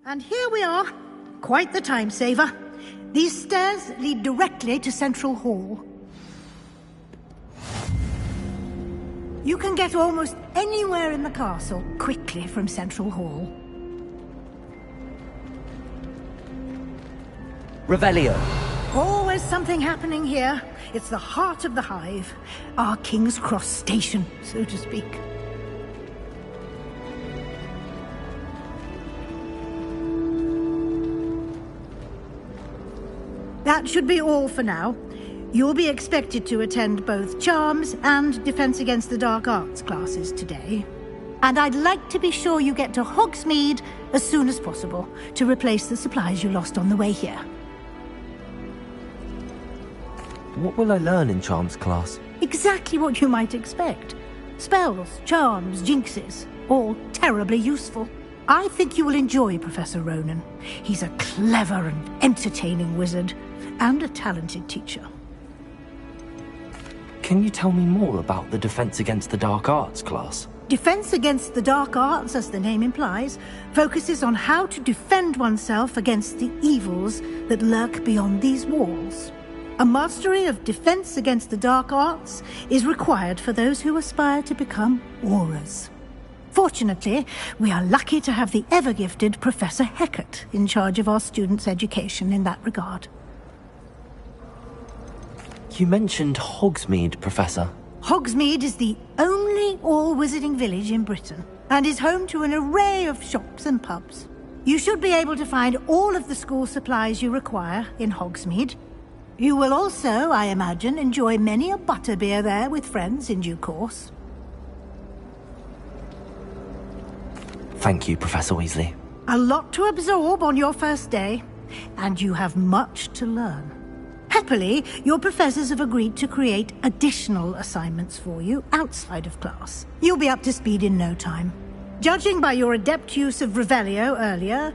And here we are. Quite the time saver. These stairs lead directly to Central Hall. You can get almost anywhere in the castle quickly from Central Hall. Revelio. Always something happening here. It's the heart of the Hive. Our King's Cross station, so to speak. That should be all for now. You'll be expected to attend both Charms and Defense Against the Dark Arts classes today. And I'd like to be sure you get to Hogsmeade as soon as possible to replace the supplies you lost on the way here. What will I learn in Charms class? Exactly what you might expect. Spells, charms, jinxes, all terribly useful. I think you will enjoy Professor Ronen. He's a clever and entertaining wizard, and a talented teacher. Can you tell me more about the Defense Against the Dark Arts class? Defense Against the Dark Arts, as the name implies, focuses on how to defend oneself against the evils that lurk beyond these walls. A mastery of Defense Against the Dark Arts is required for those who aspire to become Aurors. Fortunately, we are lucky to have the ever-gifted Professor Hecat in charge of our students' education in that regard. You mentioned Hogsmeade, Professor. Hogsmeade is the only all-wizarding village in Britain, and is home to an array of shops and pubs. You should be able to find all of the school supplies you require in Hogsmeade. You will also, I imagine, enjoy many a butterbeer there with friends in due course. Thank you, Professor Weasley. A lot to absorb on your first day, and you have much to learn. Happily, your professors have agreed to create additional assignments for you outside of class. You'll be up to speed in no time. Judging by your adept use of Revelio earlier,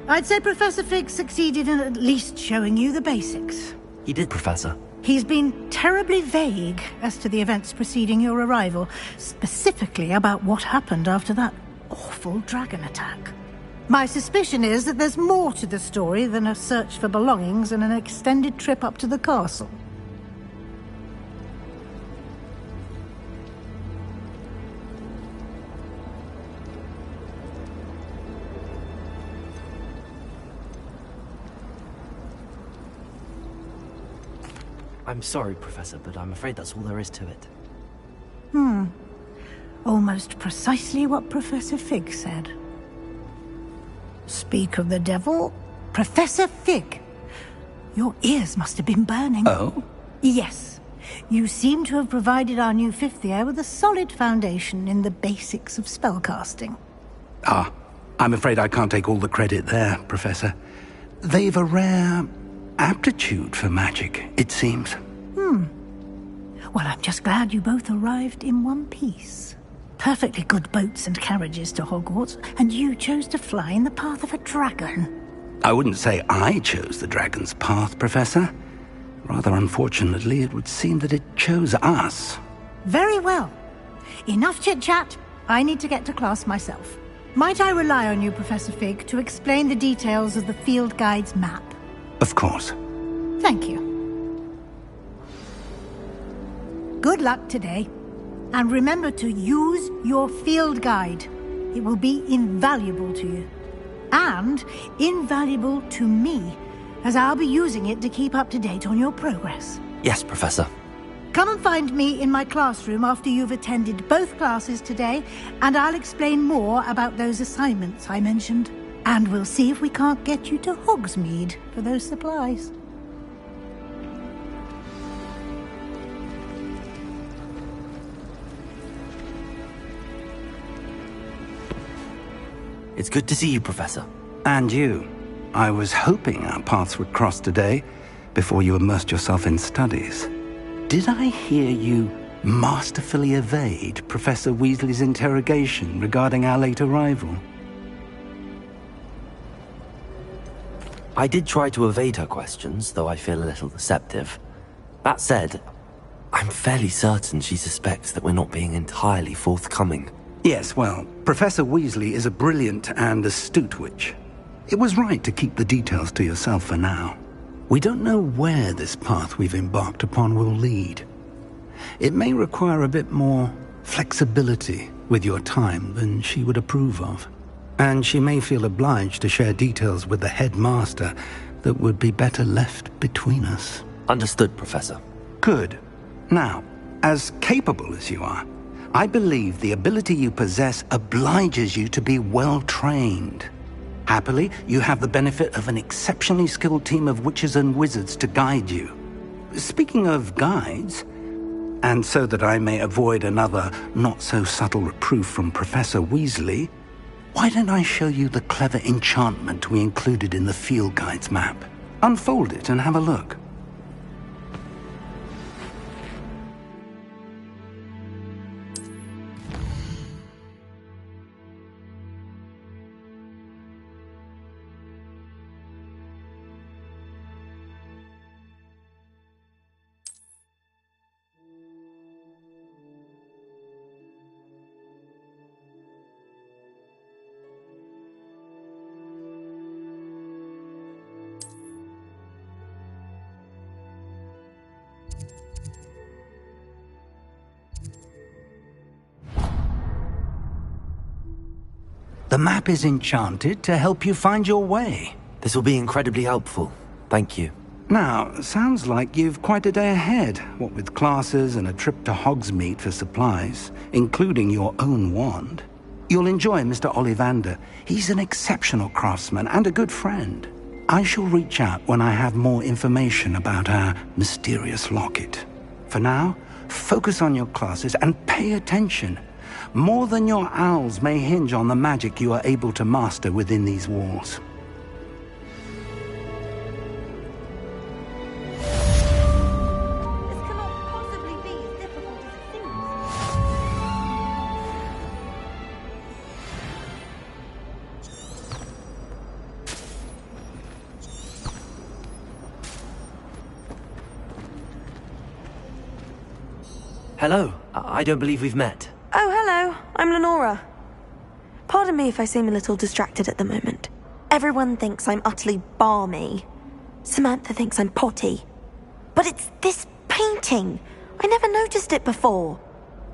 I'd say Professor Fig succeeded in at least showing you the basics. He did, Professor. He's been terribly vague as to the events preceding your arrival, specifically about what happened after that awful dragon attack. My suspicion is that there's more to the story than a search for belongings and an extended trip up to the castle. I'm sorry, Professor, but I'm afraid that's all there is to it. Almost precisely what Professor Fig said. Speak of the devil, Professor Fig. Your ears must have been burning. Oh? Yes. You seem to have provided our new fifth year with a solid foundation in the basics of spellcasting. Ah, I'm afraid I can't take all the credit there, Professor. They've a rare aptitude for magic, it seems. Well, I'm just glad you both arrived in one piece. Perfectly good boats and carriages to Hogwarts, and you chose to fly in the path of a dragon. I wouldn't say I chose the dragon's path, Professor. Rather unfortunately, it would seem that it chose us. Very well. Enough chit-chat. I need to get to class myself. Might I rely on you, Professor Fig, to explain the details of the field guide's map? Of course. Thank you. Good luck today. And remember to use your field guide. It will be invaluable to you. And invaluable to me, as I'll be using it to keep up to date on your progress. Yes, Professor. Come and find me in my classroom after you've attended both classes today, and I'll explain more about those assignments I mentioned. And we'll see if we can't get you to Hogsmeade for those supplies. It's good to see you, Professor. And you. I was hoping our paths would cross today, before you immersed yourself in studies. Did I hear you masterfully evade Professor Weasley's interrogation regarding our late arrival? I did try to evade her questions, though I feel a little deceptive. That said, I'm fairly certain she suspects that we're not being entirely forthcoming. Yes, well, Professor Weasley is a brilliant and astute witch. It was right to keep the details to yourself for now. We don't know where this path we've embarked upon will lead. It may require a bit more flexibility with your time than she would approve of. And she may feel obliged to share details with the headmaster that would be better left between us. Understood, Professor. Good. Now, as capable as you are, I believe the ability you possess obliges you to be well trained. Happily, you have the benefit of an exceptionally skilled team of witches and wizards to guide you. Speaking of guides, and so that I may avoid another not-so-subtle reproof from Professor Weasley, why don't I show you the clever enchantment we included in the field guide's map? Unfold it and have a look. The map is enchanted to help you find your way. This will be incredibly helpful. Thank you. Now, sounds like you've quite a day ahead, what with classes and a trip to Hogsmeade for supplies, including your own wand. You'll enjoy Mr. Ollivander. He's an exceptional craftsman and a good friend. I shall reach out when I have more information about our mysterious locket. For now, focus on your classes and pay attention. More than your owls may hinge on the magic you are able to master within these walls. Hello. I don't believe we've met. Oh, hello. I'm Lenora. Pardon me if I seem a little distracted at the moment. Everyone thinks I'm utterly balmy. Samantha thinks I'm potty. But it's this painting. I never noticed it before.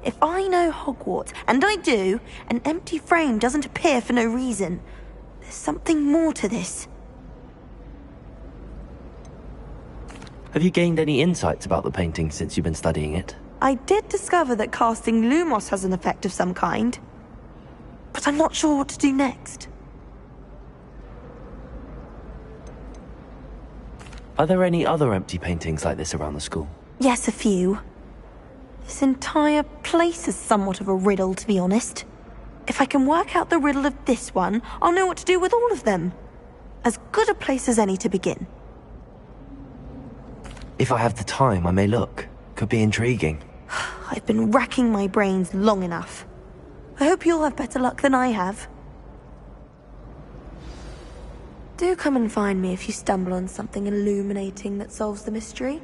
If I know Hogwarts, and I do, an empty frame doesn't appear for no reason. There's something more to this. Have you gained any insights about the painting since you've been studying it? I did discover that casting Lumos has an effect of some kind, but I'm not sure what to do next. Are there any other empty paintings like this around the school? Yes, a few. This entire place is somewhat of a riddle, to be honest. If I can work out the riddle of this one, I'll know what to do with all of them. As good a place as any to begin. If I have the time, I may look. Could be intriguing. I've been racking my brains long enough. I hope you'll have better luck than I have. Do come and find me if you stumble on something illuminating that solves the mystery.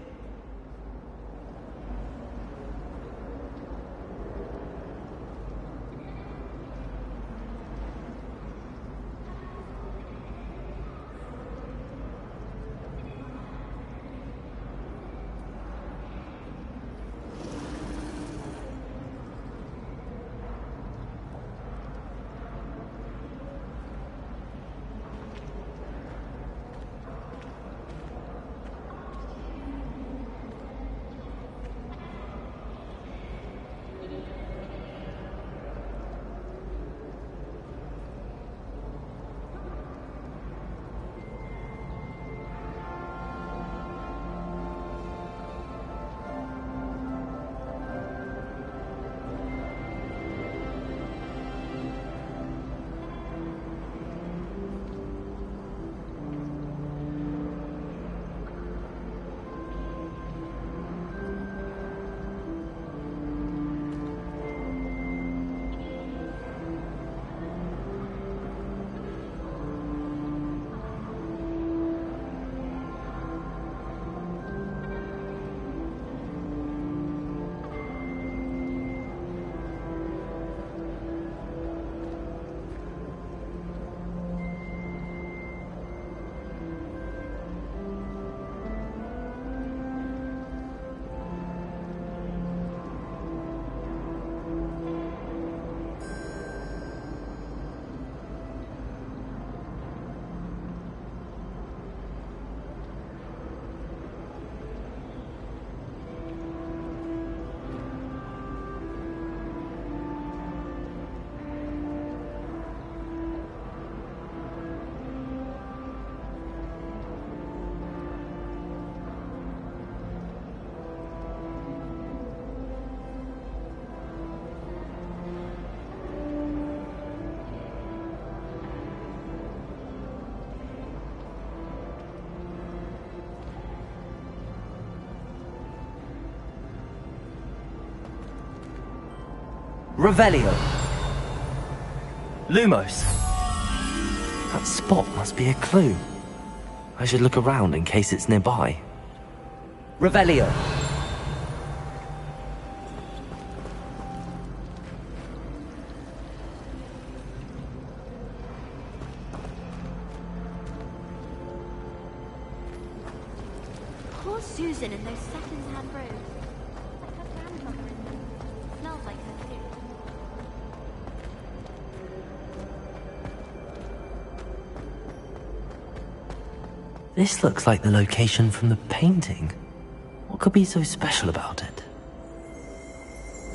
Revelio. Lumos. That spot must be a clue. I should look around in case it's nearby. Revelio. Poor Susan in those second-hand robes. Like her grandmother in them. Smells like her too. This looks like the location from the painting. What could be so special about it?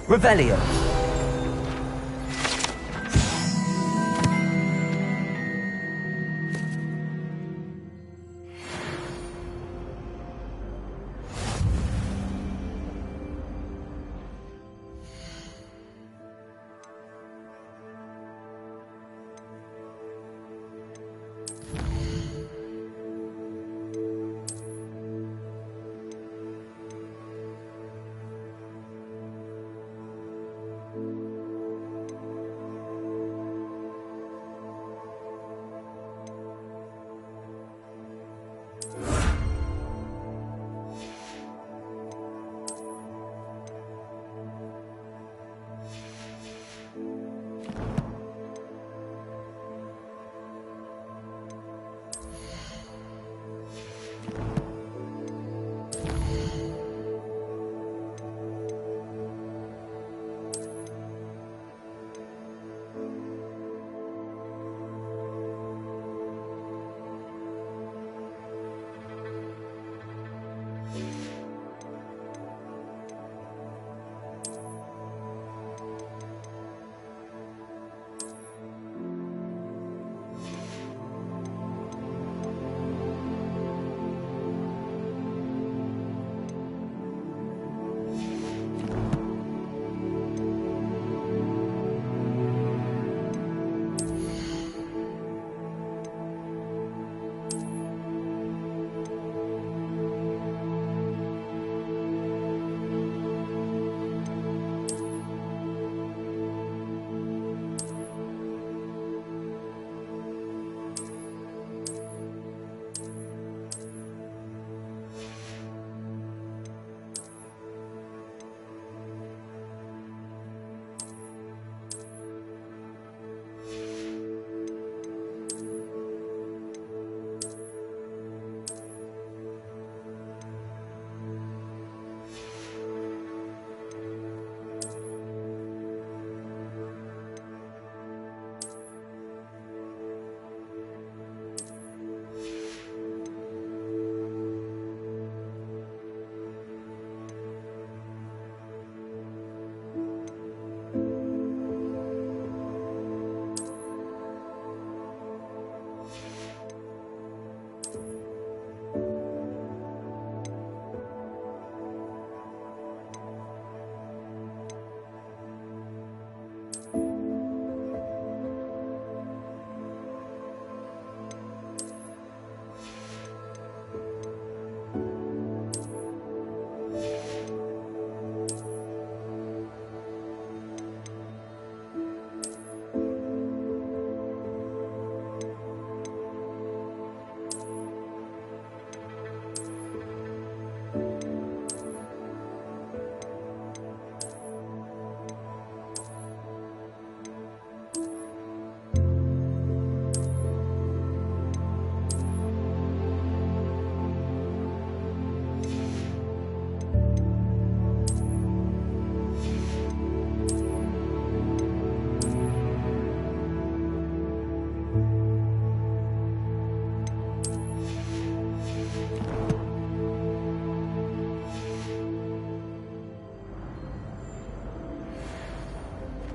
Revelio.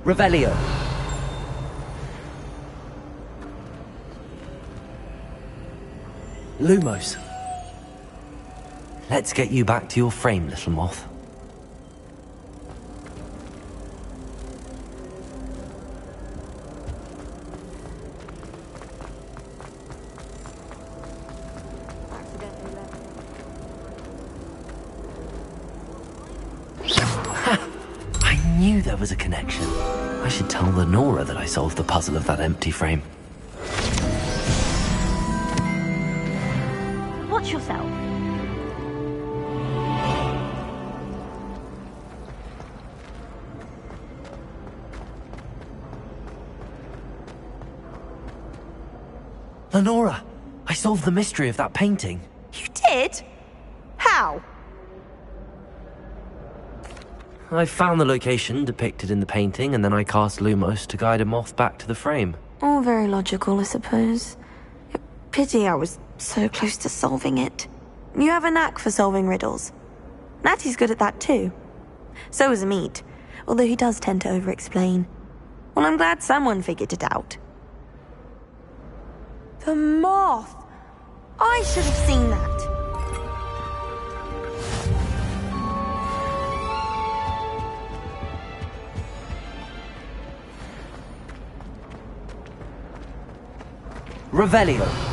Revelio. Lumos. Let's get you back to your frame, little moth. there was a connection. I should tell Lenora that I solved the puzzle of that empty frame. Watch yourself. Lenora, I solved the mystery of that painting. You did? How? I found the location depicted in the painting, and then I cast Lumos to guide a moth back to the frame. All very logical, I suppose. Pity I was so close to solving it. You have a knack for solving riddles. Natty's good at that too. So is Amit, although he does tend to over-explain. Well, I'm glad someone figured it out. The moth! I should have seen that. Revelio.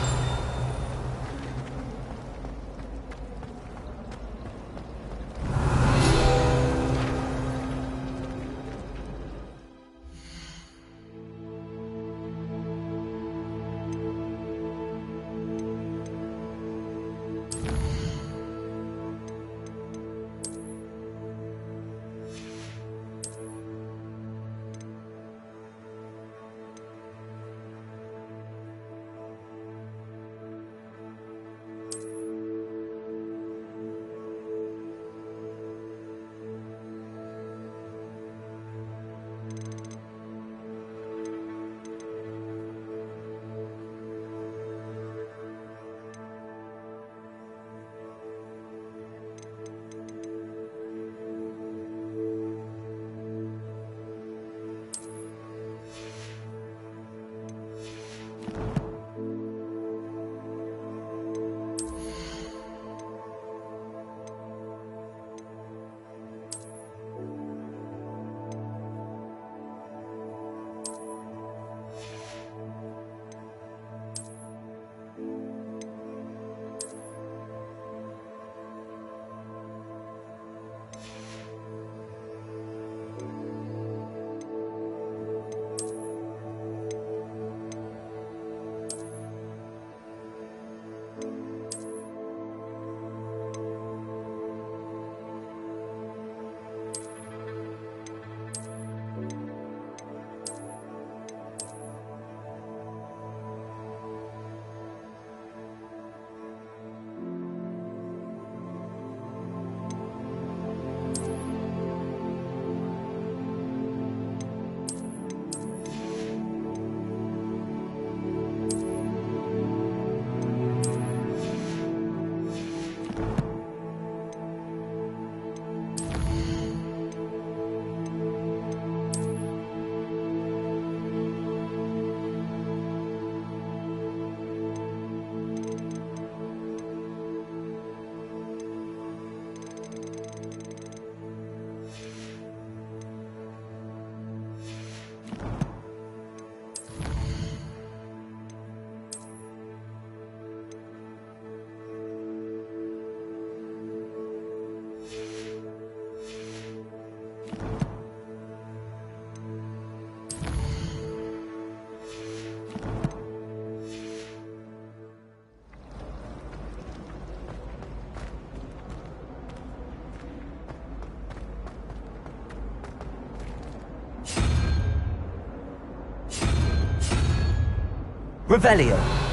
Revelio.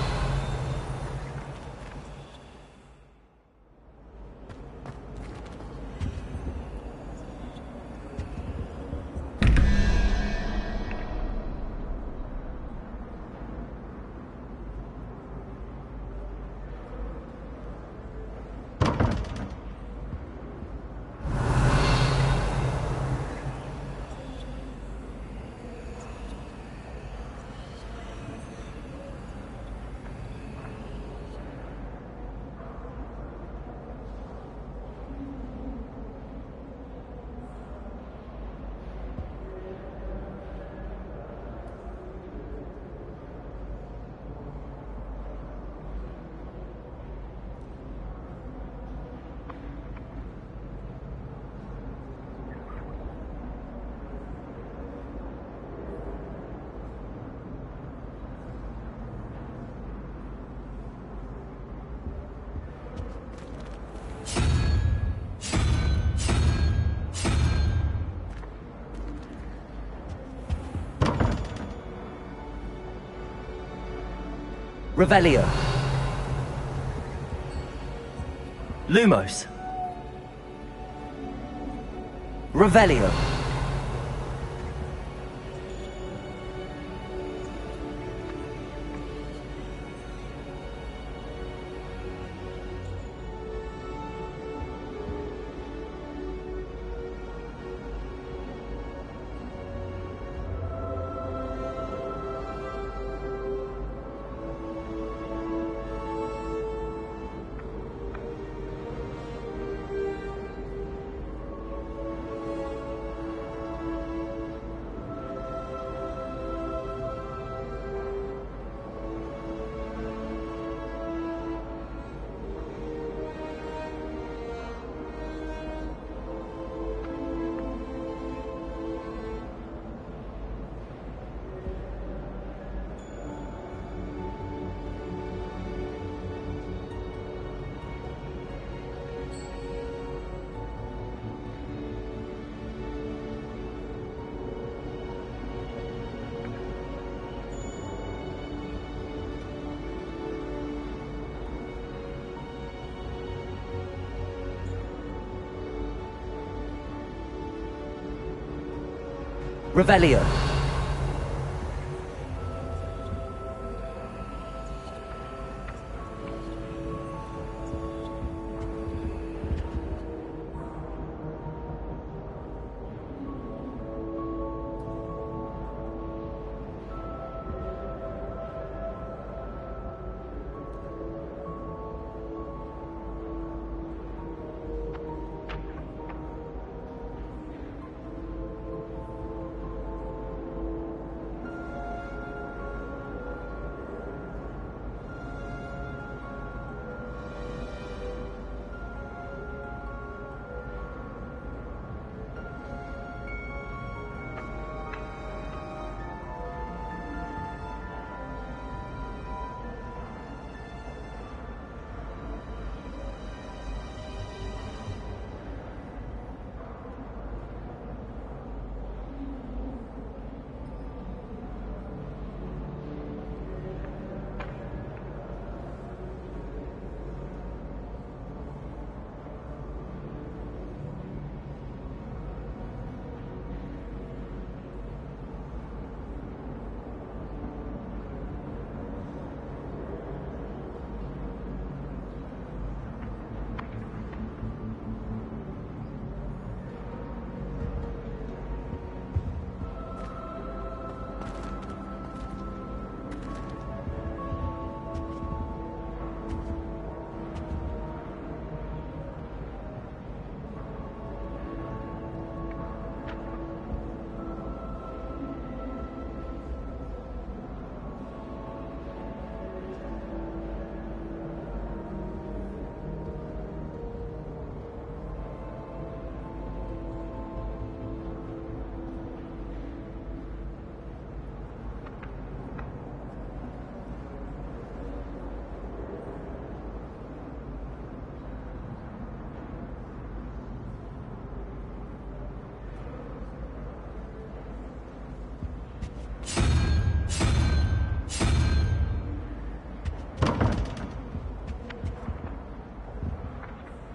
Revelio. Lumos. Revelio. Revelio.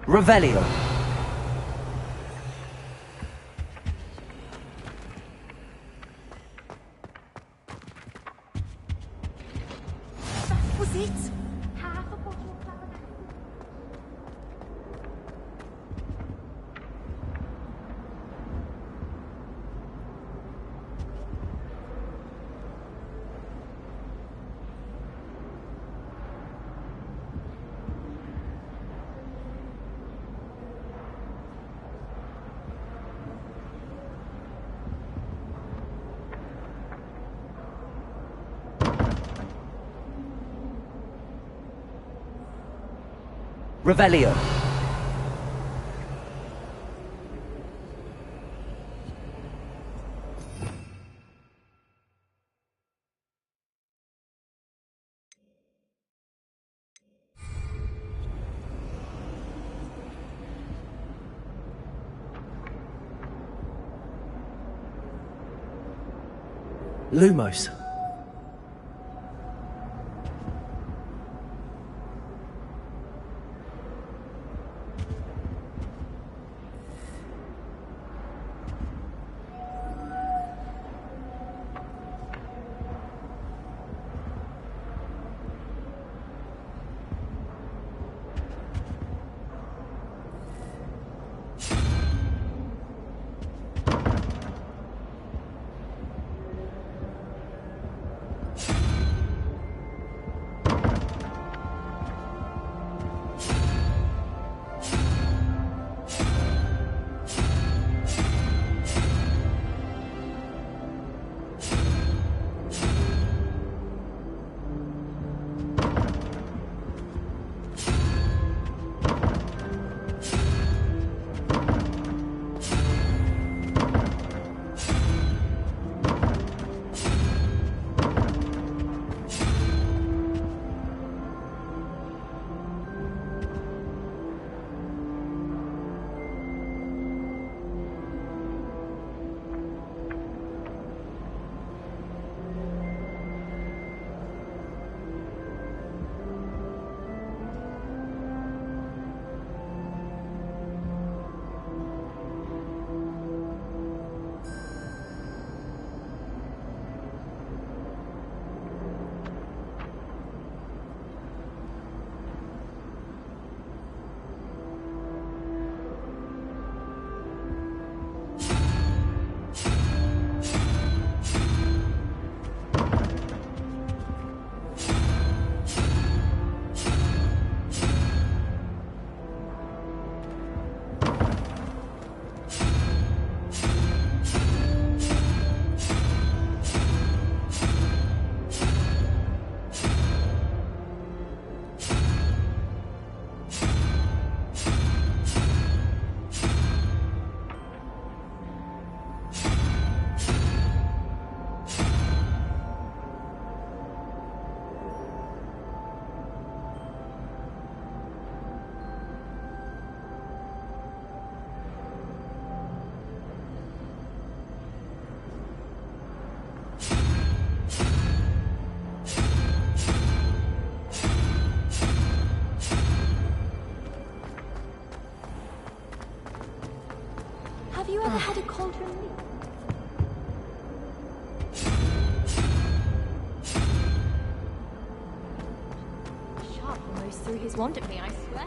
Revelio. That was it. Half a bottle of Clarinet. Revelio. Lumos. ever had a cauldron meal? Sharp almost threw his wand at me, I swear.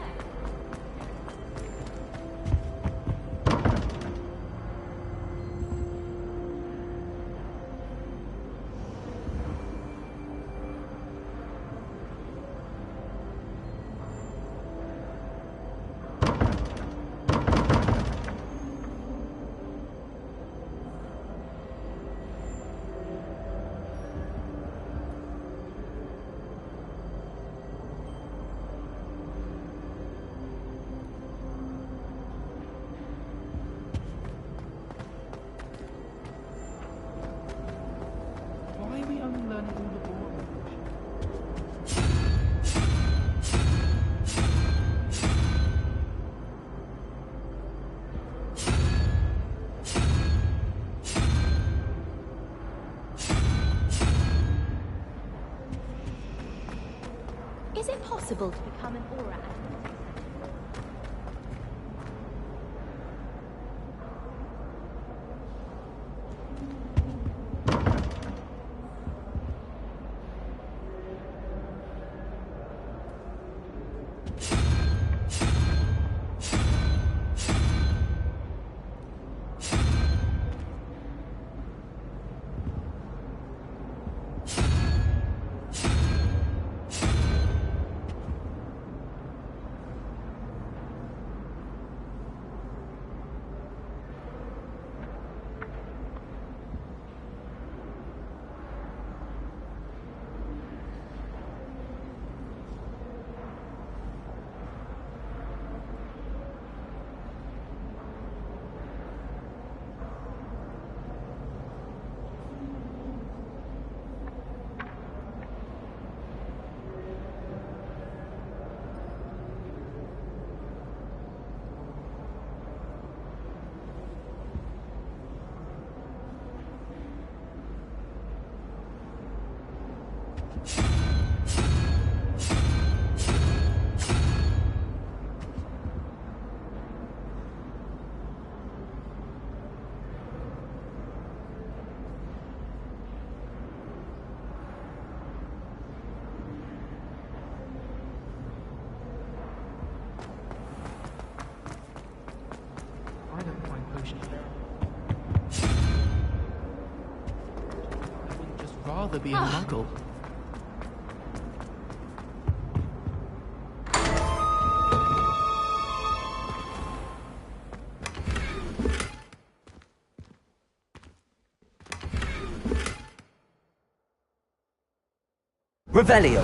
Is it possible to become an aura advocate? Rather be a muggle. Revelio.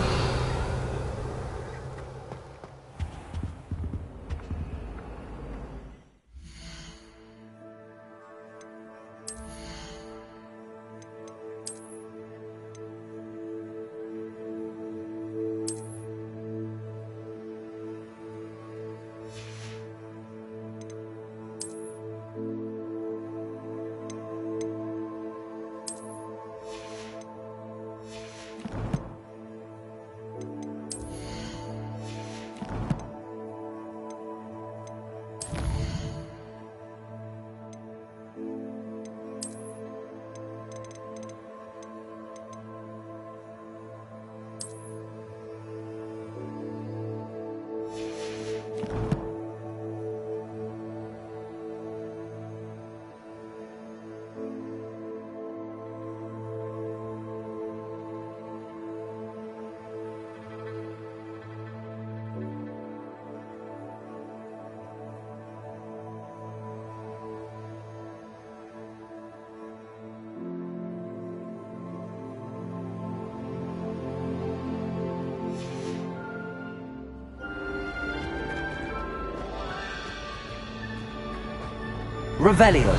Revelio.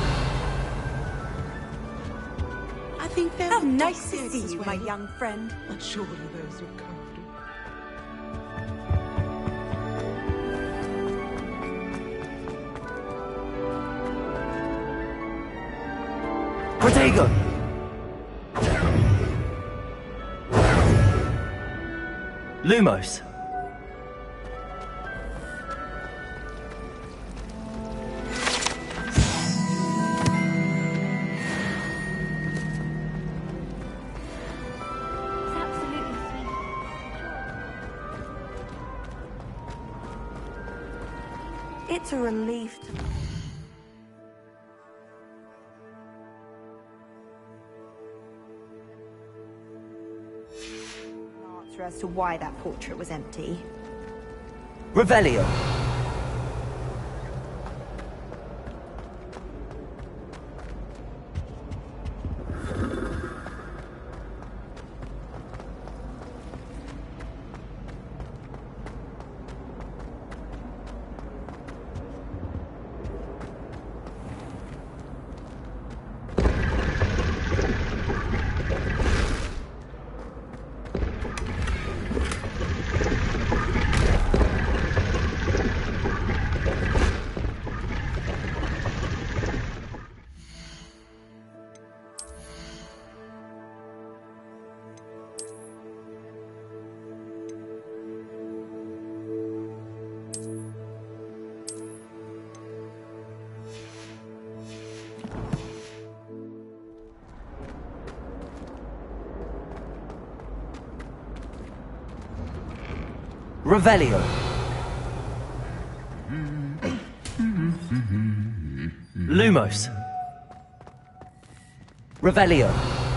I think they're How nice to see you, my young friend. But surely those were comfortable. Protego. Lumos. It's a relief to... Answer as to why that portrait was empty. Revelio. Revelio. Lumos. Revelio.